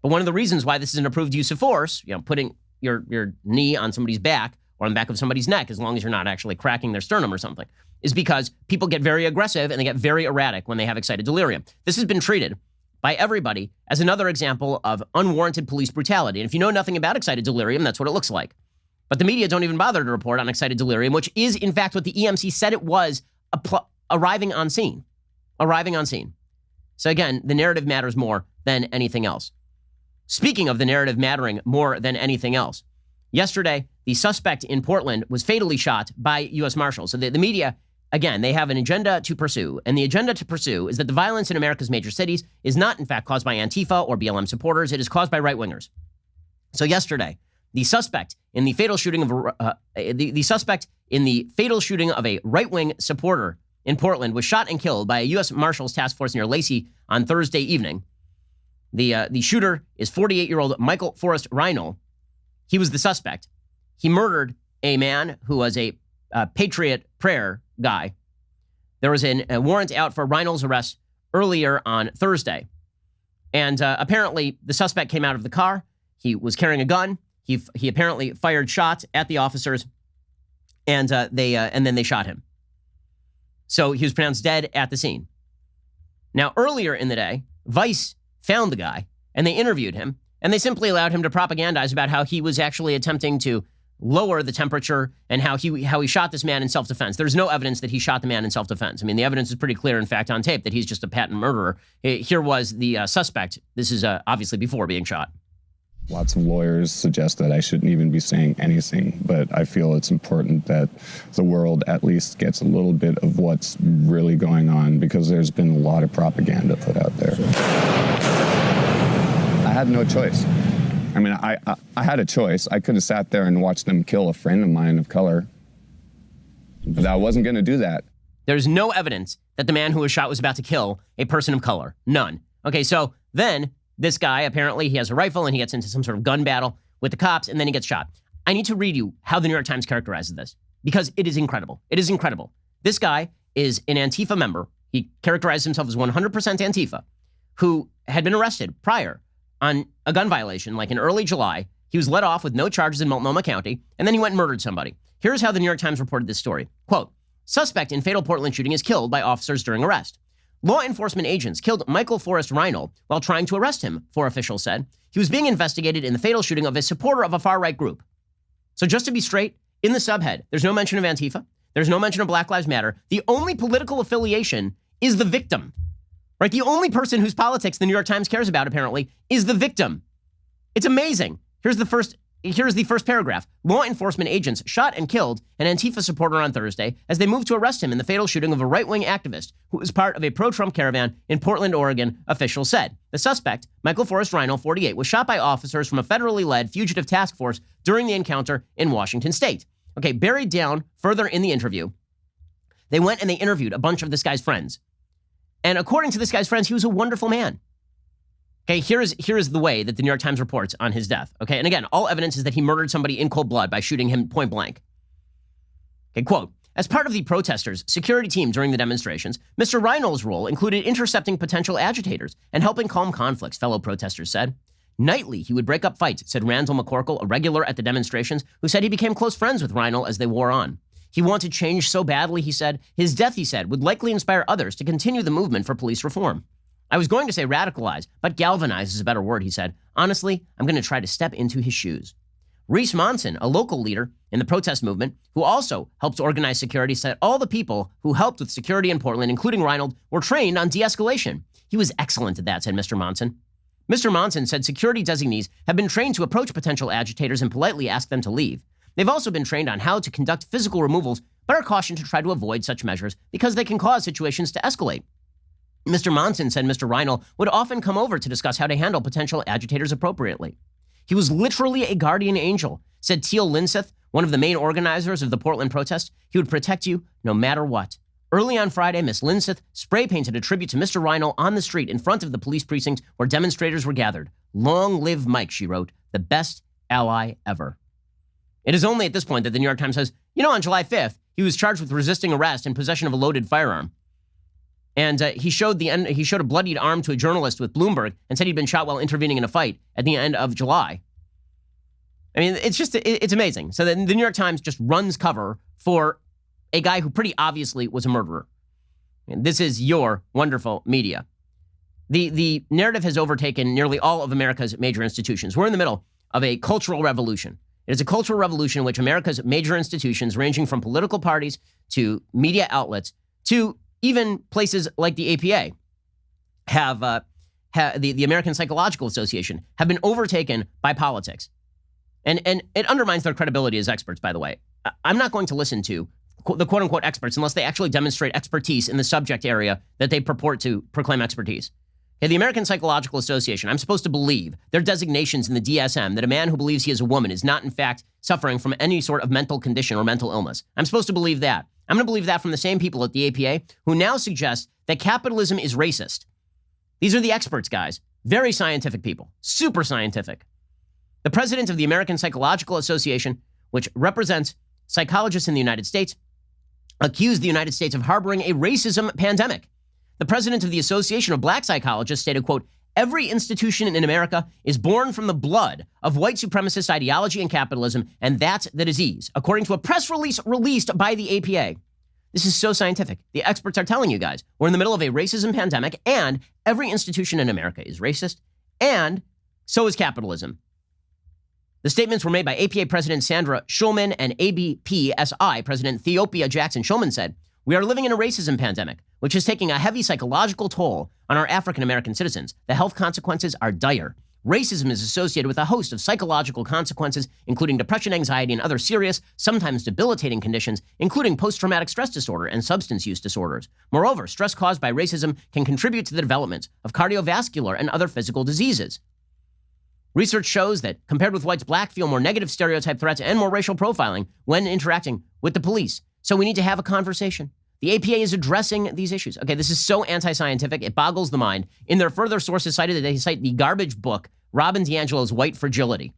But one of the reasons why this is an approved use of force, putting your knee on somebody's back or on the back of somebody's neck, as long as you're not actually cracking their sternum or something, is because people get very aggressive and they get very erratic when they have excited delirium. This has been treated by everybody as another example of unwarranted police brutality. And if you know nothing about excited delirium, that's what it looks like. But the media don't even bother to report on excited delirium, which is in fact what the EMC said it was arriving on scene. So again, the narrative matters more than anything else. Speaking of the narrative mattering more than anything else, yesterday, the suspect in Portland was fatally shot by U.S. Marshals. So the media, again, they have an agenda to pursue. And the agenda to pursue is that the violence in America's major cities is not, in fact, caused by Antifa or BLM supporters. It is caused by right-wingers. So yesterday, the suspect in the fatal shooting of a right-wing supporter in Portland was shot and killed by a U.S. Marshals task force near Lacey on Thursday evening. The shooter is 48-year-old Michael Forrest Reinl. He was the suspect. He murdered a man who was a Patriot Prayer guy. There was a warrant out for Reinl's arrest earlier on Thursday. And apparently, the suspect came out of the car. He was carrying a gun. He apparently fired shots at the officers, and then they shot him. So he was pronounced dead at the scene. Now, earlier in the day, Vice found the guy, and they interviewed him, and they simply allowed him to propagandize about how he was actually attempting to lower the temperature and how he shot this man in self-defense. There's no evidence that he shot the man in self-defense. I mean, the evidence is pretty clear, in fact, on tape, that he's just a patent murderer. Here was the suspect. This is obviously before being shot. Lots of lawyers suggest that I shouldn't even be saying anything, but I feel it's important that the world at least gets a little bit of what's really going on, because there's been a lot of propaganda put out there. I had no choice. I mean, I had a choice. I could have sat there and watched them kill a friend of mine of color, but I wasn't going to do that. There's no evidence that the man who was shot was about to kill a person of color. None. Okay, so then this guy, apparently he has a rifle and he gets into some sort of gun battle with the cops, and then he gets shot. I need to read you how the New York Times characterizes this, because it is incredible. It is incredible. This guy is an Antifa member. He characterized himself as 100% Antifa, who had been arrested prior on a gun violation, like in early July. He was let off with no charges in Multnomah County, and then he went and murdered somebody. Here's how the New York Times reported this story. Quote, suspect in fatal Portland shooting is killed by officers during arrest. Law enforcement agents killed Michael Forrest Reinl while trying to arrest him, 4 officials said. He was being investigated in the fatal shooting of a supporter of a far-right group. So just to be straight, in the subhead, there's no mention of Antifa. There's no mention of Black Lives Matter. The only political affiliation is the victim, right? The only person whose politics the New York Times cares about, apparently, is the victim. It's amazing. Here's the first paragraph. Law enforcement agents shot and killed an Antifa supporter on Thursday as they moved to arrest him in the fatal shooting of a right-wing activist who was part of a pro-Trump caravan in Portland, Oregon, officials said. The suspect, Michael Forrest Reinl, 48, was shot by officers from a federally led fugitive task force during the encounter in Washington state. Okay, buried down further in the interview, they went and they interviewed a bunch of this guy's friends. And according to this guy's friends, he was a wonderful man. Okay, here is the way that the New York Times reports on his death. Okay, and again, all evidence is that he murdered somebody in cold blood by shooting him point blank. Okay, quote, as part of the protesters' security team during the demonstrations, Mr. Reinl's role included intercepting potential agitators and helping calm conflicts, fellow protesters said. Nightly, he would break up fights, said Randall McCorkle, a regular at the demonstrations, who said he became close friends with Reinl as they wore on. He wanted change so badly, he said. His death, he said, would likely inspire others to continue the movement for police reform. I was going to say radicalize, but galvanize is a better word, he said. Honestly, I'm going to try to step into his shoes. Reese Monson, a local leader in the protest movement, who also helped organize security, said all the people who helped with security in Portland, including Reinl, were trained on de-escalation. He was excellent at that, said Mr. Monson. Mr. Monson said security designees have been trained to approach potential agitators and politely ask them to leave. They've also been trained on how to conduct physical removals, but are cautioned to try to avoid such measures because they can cause situations to escalate. Mr. Monson said Mr. Reinl would often come over to discuss how to handle potential agitators appropriately. He was literally a guardian angel, said Teal Linseth, one of the main organizers of the Portland protest. He would protect you no matter what. Early on Friday, Miss Linseth spray-painted a tribute to Mr. Reinl on the street in front of the police precinct where demonstrators were gathered. Long live Mike, she wrote, the best ally ever. It is only at this point that the New York Times says, on July 5th, he was charged with resisting arrest and possession of a loaded firearm. And he showed a bloodied arm to a journalist with Bloomberg and said he'd been shot while intervening in a fight at the end of July. I mean, it's amazing. So the New York Times just runs cover for a guy who pretty obviously was a murderer. And this is your wonderful media. The narrative has overtaken nearly all of America's major institutions. We're in the middle of a cultural revolution. It is a cultural revolution in which America's major institutions, ranging from political parties to media outlets to even places like the APA, have the American Psychological Association, have been overtaken by politics. And it undermines their credibility as experts, by the way. I'm not going to listen to the quote-unquote experts unless they actually demonstrate expertise in the subject area that they purport to proclaim expertise. Okay, the American Psychological Association, I'm supposed to believe their designations in the DSM that a man who believes he is a woman is not, in fact, suffering from any sort of mental condition or mental illness. I'm supposed to believe that. I'm going to believe that from the same people at the APA who now suggest that capitalism is racist. These are the experts, guys. Very scientific people. Super scientific. The president of the American Psychological Association, which represents psychologists in the United States, accused the United States of harboring a racism pandemic. The president of the Association of Black Psychologists stated, quote, every institution in America is born from the blood of white supremacist ideology and capitalism, and that's the disease, according to a press release released by the APA. This is so scientific. The experts are telling you guys, we're in the middle of a racism pandemic, and every institution in America is racist, and so is capitalism. The statements were made by APA President Sandra Schulman and ABPSI President Theopia Jackson Schulman said, we are living in a racism pandemic, which is taking a heavy psychological toll on our African-American citizens. The health consequences are dire. Racism is associated with a host of psychological consequences, including depression, anxiety, and other serious, sometimes debilitating conditions, including post-traumatic stress disorder and substance use disorders. Moreover, stress caused by racism can contribute to the development of cardiovascular and other physical diseases. Research shows that compared with whites, black feel more negative stereotype threats and more racial profiling when interacting with the police. So we need to have a conversation. The APA is addressing these issues. Okay, this is so anti-scientific, it boggles the mind. In their further sources cited, they cite the garbage book, Robin DiAngelo's White Fragility.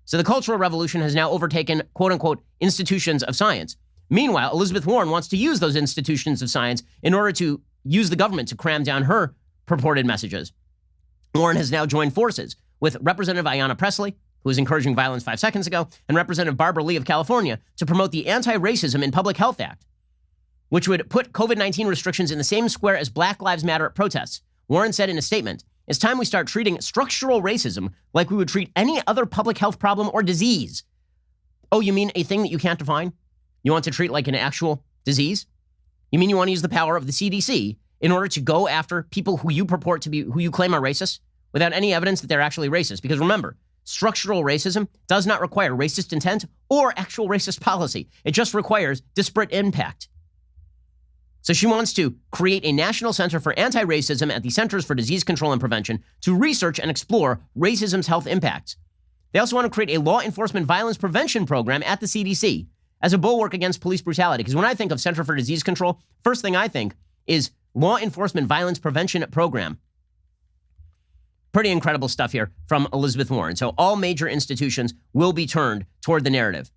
So the Cultural Revolution has now overtaken, quote-unquote, institutions of science. Meanwhile, Elizabeth Warren wants to use those institutions of science in order to use the government to cram down her purported messages. Warren has now joined forces with Representative Ayanna Pressley, who was encouraging violence 5 seconds ago, and Representative Barbara Lee of California to promote the Anti-Racism in Public Health Act, which would put COVID-19 restrictions in the same square as Black Lives Matter protests. Warren said in a statement, it's time we start treating structural racism like we would treat any other public health problem or disease. Oh, you mean a thing that you can't define? You want to treat like an actual disease? You mean you want to use the power of the CDC in order to go after people who you purport to be, who you claim are racist, without any evidence that they're actually racist? Because remember, structural racism does not require racist intent or actual racist policy. It just requires disparate impact. So she wants to create a national center for anti-racism at the Centers for Disease Control and Prevention to research and explore racism's health impacts. They also want to create a law enforcement violence prevention program at the CDC as a bulwark against police brutality. Because when I think of Center for Disease Control, first thing I think is law enforcement violence prevention program. Pretty incredible stuff here from Elizabeth Warren. So all major institutions will be turned toward the narrative.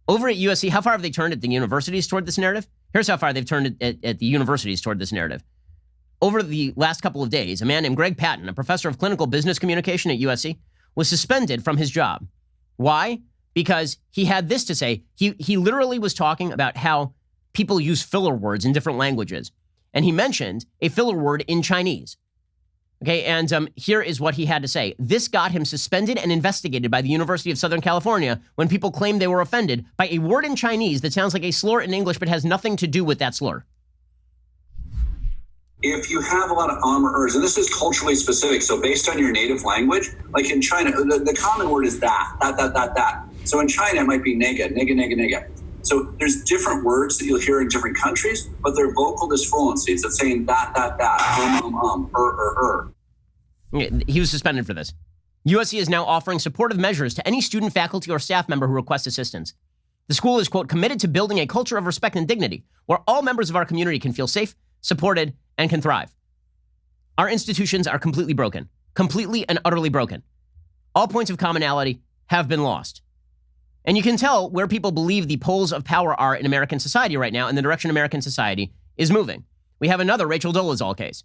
Over at USC, how far have they turned at the universities toward this narrative? Here's how far they've turned it at the universities toward this narrative. Over the last couple of days, a man named Greg Patton, a professor of clinical business communication at USC, was suspended from his job. Why? Because he had this to say. He literally was talking about how people use filler words in different languages. And he mentioned a filler word in Chinese. Okay, and here is what he had to say. This got him suspended and investigated by the University of Southern California when people claimed they were offended by a word in Chinese that sounds like a slur in English but has nothing to do with that slur. If you have a lot of ers, and this is culturally specific, so based on your native language, like in China, the common word is that. So in China, it might be nega. So there's different words that you'll hear in different countries, but they're vocal disfluencies. It's saying that, He was suspended for this. USC is now offering supportive measures to any student, faculty, or staff member who requests assistance. The school is, quote, committed to building a culture of respect and dignity where all members of our community can feel safe, supported, and can thrive. Our institutions are completely broken, completely and utterly broken. All points of commonality have been lost. And you can tell where people believe the poles of power are in American society right now and the direction American society is moving. We have another Rachel Dolezal case.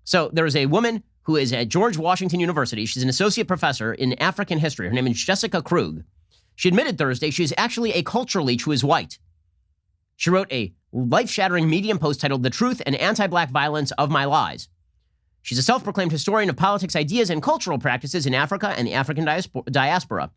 So there is a woman who is at George Washington University. She's an associate professor in African history. Her name is Jessica Krug. She admitted Thursday she is actually a culture leech who is white. She wrote a life-shattering Medium post titled The Truth and Anti-Black Violence of My Lies. She's a self-proclaimed historian of politics, ideas, and cultural practices in Africa and the African diaspora.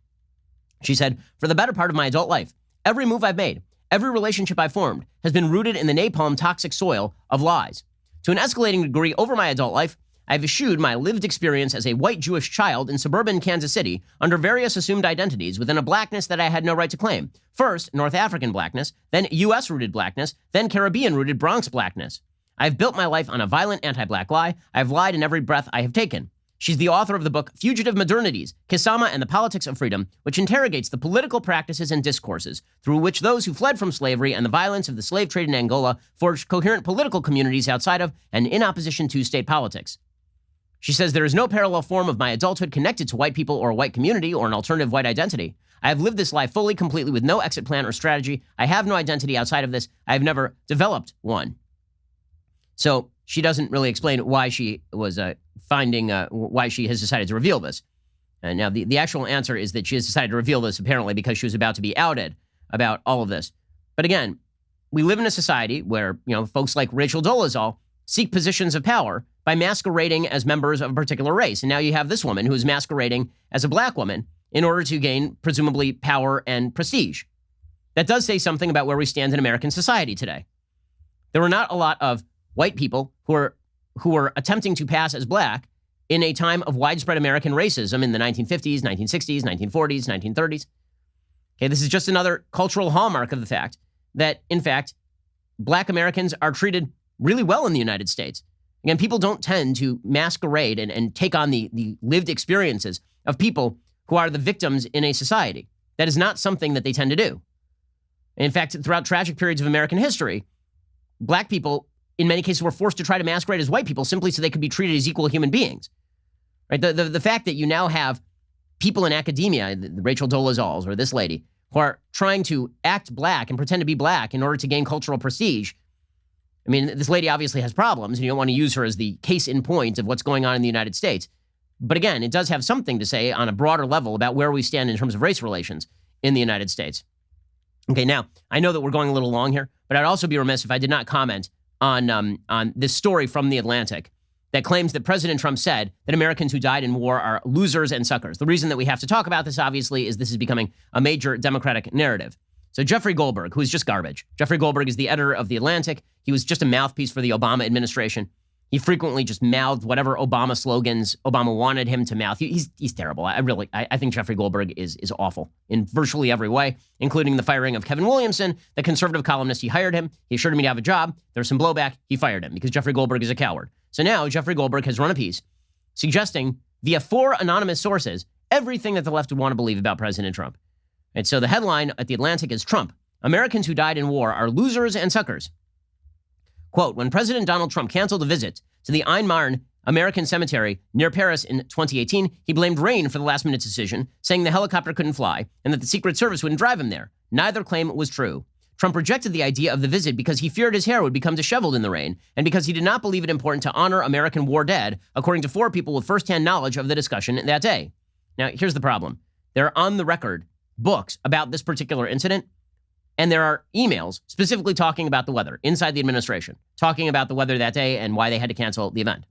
She said, for the better part of my adult life, every move I've made, every relationship I've formed has been rooted in the napalm toxic soil of lies. To an escalating degree over my adult life, I've eschewed my lived experience as a white Jewish child in suburban Kansas City under various assumed identities within a blackness that I had no right to claim. First, North African blackness, then U.S.-rooted blackness, then Caribbean-rooted Bronx blackness. I've built my life on a violent anti-black lie. I've lied in every breath I have taken. She's the author of the book Fugitive Modernities, Kisama and the Politics of Freedom, which interrogates the political practices and discourses through which those who fled from slavery and the violence of the slave trade in Angola forged coherent political communities outside of and in opposition to state politics. She says there is no parallel form of my adulthood connected to white people or a white community or an alternative white identity. I have lived this life fully, completely, with no exit plan or strategy. I have no identity outside of this. I have never developed one. So she doesn't really explain why she was why she has decided to reveal this. And now the actual answer is that she has decided to reveal this apparently because she was about to be outed about all of this. But again, we live in a society where, folks like Rachel Dolezal seek positions of power by masquerading as members of a particular race. And now you have this woman who is masquerading as a black woman in order to gain, presumably, power and prestige. That does say something about where we stand in American society today. There were not a lot of white people who were attempting to pass as black in a time of widespread American racism in the 1950s, 1960s, 1940s, 1930s. Okay, this is just another cultural hallmark of the fact that, in fact, black Americans are treated really well in the United States. Again, people don't tend to masquerade and take on the lived experiences of people who are the victims in a society. That is not something that they tend to do. In fact, throughout tragic periods of American history, black people, in many cases, were forced to try to masquerade as white people simply so they could be treated as equal human beings. Right? The fact that you now have people in academia, the Rachel Dolezals or this lady, who are trying to act black and pretend to be black in order to gain cultural prestige. I mean, this lady obviously has problems, and you don't want to use her as the case in point of what's going on in the United States. But again, it does have something to say on a broader level about where we stand in terms of race relations in the United States. Okay, now, I know that we're going a little long here, but I'd also be remiss if I did not comment on this story from The Atlantic that claims that President Trump said that Americans who died in war are losers and suckers. The reason that we have to talk about this, obviously, is this is becoming a major Democratic narrative. So Jeffrey Goldberg, who is just garbage. Jeffrey Goldberg is the editor of The Atlantic. He was just a mouthpiece for the Obama administration. He frequently just mouthed whatever Obama slogans Obama wanted him to mouth. He's terrible. I think Jeffrey Goldberg is awful in virtually every way, including the firing of Kevin Williamson, the conservative columnist. He hired him. He assured him he'd have a job. There was some blowback. He fired him because Jeffrey Goldberg is a coward. So now Jeffrey Goldberg has run a piece suggesting via 4 anonymous sources everything that the left would want to believe about President Trump. And so the headline at The Atlantic is Trump, Americans who died in war are losers and suckers. Quote, when President Donald Trump canceled a visit to the Ain Marne American cemetery near Paris in 2018, he blamed rain for the last-minute decision, saying the helicopter couldn't fly and that the Secret Service wouldn't drive him there. Neither claim was true. Trump rejected the idea of the visit because he feared his hair would become disheveled in the rain and because he did not believe it important to honor American war dead, according to 4 people with firsthand knowledge of the discussion that day. Now, here's the problem. There are on-the-record books about this particular incident, and there are emails specifically talking about the weather inside the administration, talking about the weather that day and why they had to cancel the event.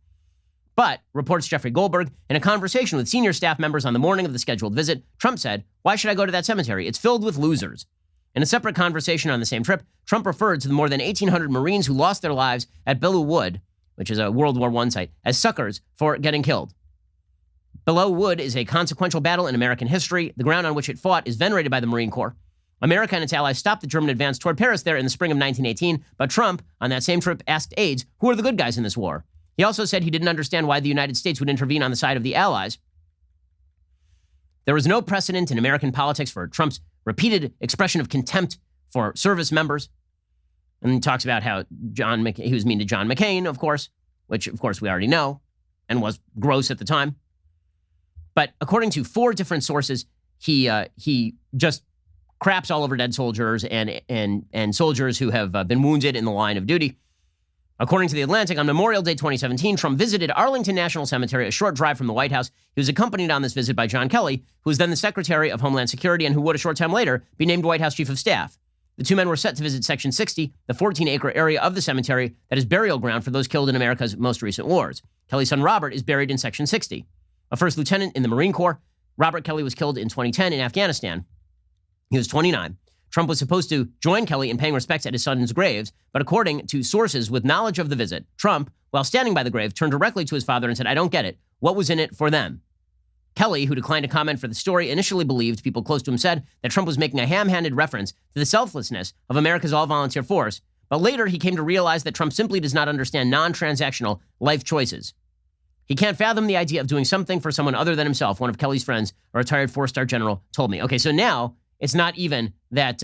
But, reports Jeffrey Goldberg, in a conversation with senior staff members on the morning of the scheduled visit, Trump said, "Why should I go to that cemetery? It's filled with losers." In a separate conversation on the same trip, Trump referred to the more than 1,800 Marines who lost their lives at Belleau Wood, which is a World War I site, as suckers for getting killed. Belleau Wood is a consequential battle in American history. The ground on which it fought is venerated by the Marine Corps. America and its allies stopped the German advance toward Paris there in the spring of 1918, but Trump, on that same trip, asked aides, who are the good guys in this war? He also said he didn't understand why the United States would intervene on the side of the allies. There was no precedent in American politics for Trump's repeated expression of contempt for service members. And he talks about how he was mean to John McCain, of course, which, of course, we already know and was gross at the time. But according to 4 different sources, he just craps all over dead soldiers and soldiers who have been wounded in the line of duty. According to The Atlantic, on Memorial Day 2017, Trump visited Arlington National Cemetery, a short drive from the White House. He was accompanied on this visit by John Kelly, who was then the Secretary of Homeland Security and who would a short time later be named White House Chief of Staff. The 2 men were set to visit Section 60, the 14-acre area of the cemetery that is burial ground for those killed in America's most recent wars. Kelly's son Robert is buried in Section 60. A first lieutenant in the Marine Corps, Robert Kelly was killed in 2010 in Afghanistan. He was 29. Trump was supposed to join Kelly in paying respects at his son's graves, but according to sources with knowledge of the visit, Trump, while standing by the grave, turned directly to his father and said, "I don't get it. What was in it for them?" Kelly, who declined to comment for the story, initially believed, people close to him said, that Trump was making a ham-handed reference to the selflessness of America's all-volunteer force, but later he came to realize that Trump simply does not understand non-transactional life choices. He can't fathom the idea of doing something for someone other than himself, one of Kelly's friends, a retired 4-star general, told me. Okay, so now it's not even that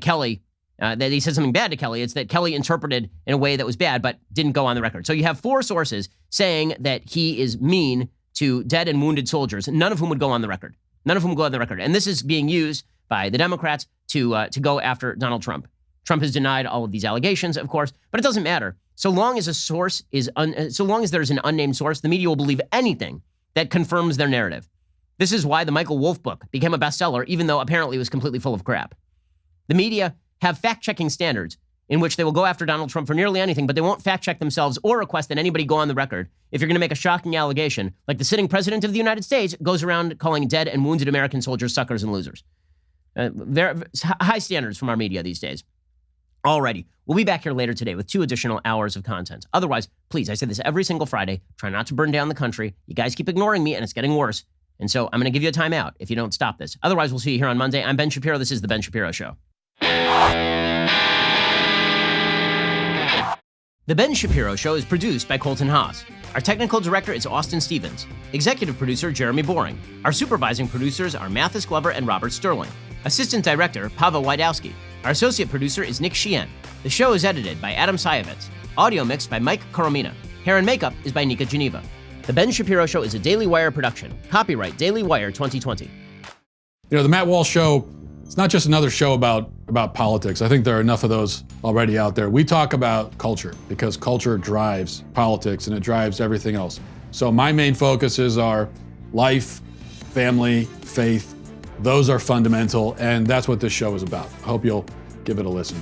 Kelly, that he said something bad to Kelly. It's that Kelly interpreted in a way that was bad, but didn't go on the record. So you have 4 sources saying that he is mean to dead and wounded soldiers, none of whom would go on the record. None of whom would go on the record. And this is being used by the Democrats to go after Donald Trump. Trump has denied all of these allegations, of course, but it doesn't matter. So long as a source is, so long as there's an unnamed source, the media will believe anything that confirms their narrative. This is why the Michael Wolff book became a bestseller, even though apparently it was completely full of crap. The media have fact-checking standards in which they will go after Donald Trump for nearly anything, but they won't fact-check themselves or request that anybody go on the record if you're going to make a shocking allegation, like the sitting president of the United States goes around calling dead and wounded American soldiers suckers and losers. Very high standards from our media these days. Alrighty, we'll be back here later today with 2 additional hours of content. Otherwise, please, I say this every single Friday, try not to burn down the country. You guys keep ignoring me, and it's getting worse. And so I'm going to give you a timeout if you don't stop this. Otherwise, we'll see you here on Monday. I'm Ben Shapiro. This is The Ben Shapiro Show. The Ben Shapiro Show is produced by Colton Haas. Our technical director is Austin Stevens. Executive producer, Jeremy Boring. Our supervising producers are Mathis Glover and Robert Sterling. Assistant director, Pavel Wydowski. Our associate producer is Nick Sheehan. The show is edited by Adam Sayevitz. Audio mixed by Mike Koromina. Hair and makeup is by Nika Geneva. The Ben Shapiro Show is a Daily Wire production. Copyright Daily Wire 2020. You know, the Matt Walsh Show, it's not just another show about politics. I think there are enough of those already out there. We talk about culture because culture drives politics and it drives everything else. So my main focuses are life, family, faith. Those are fundamental, and that's what this show is about. I hope you'll give it a listen.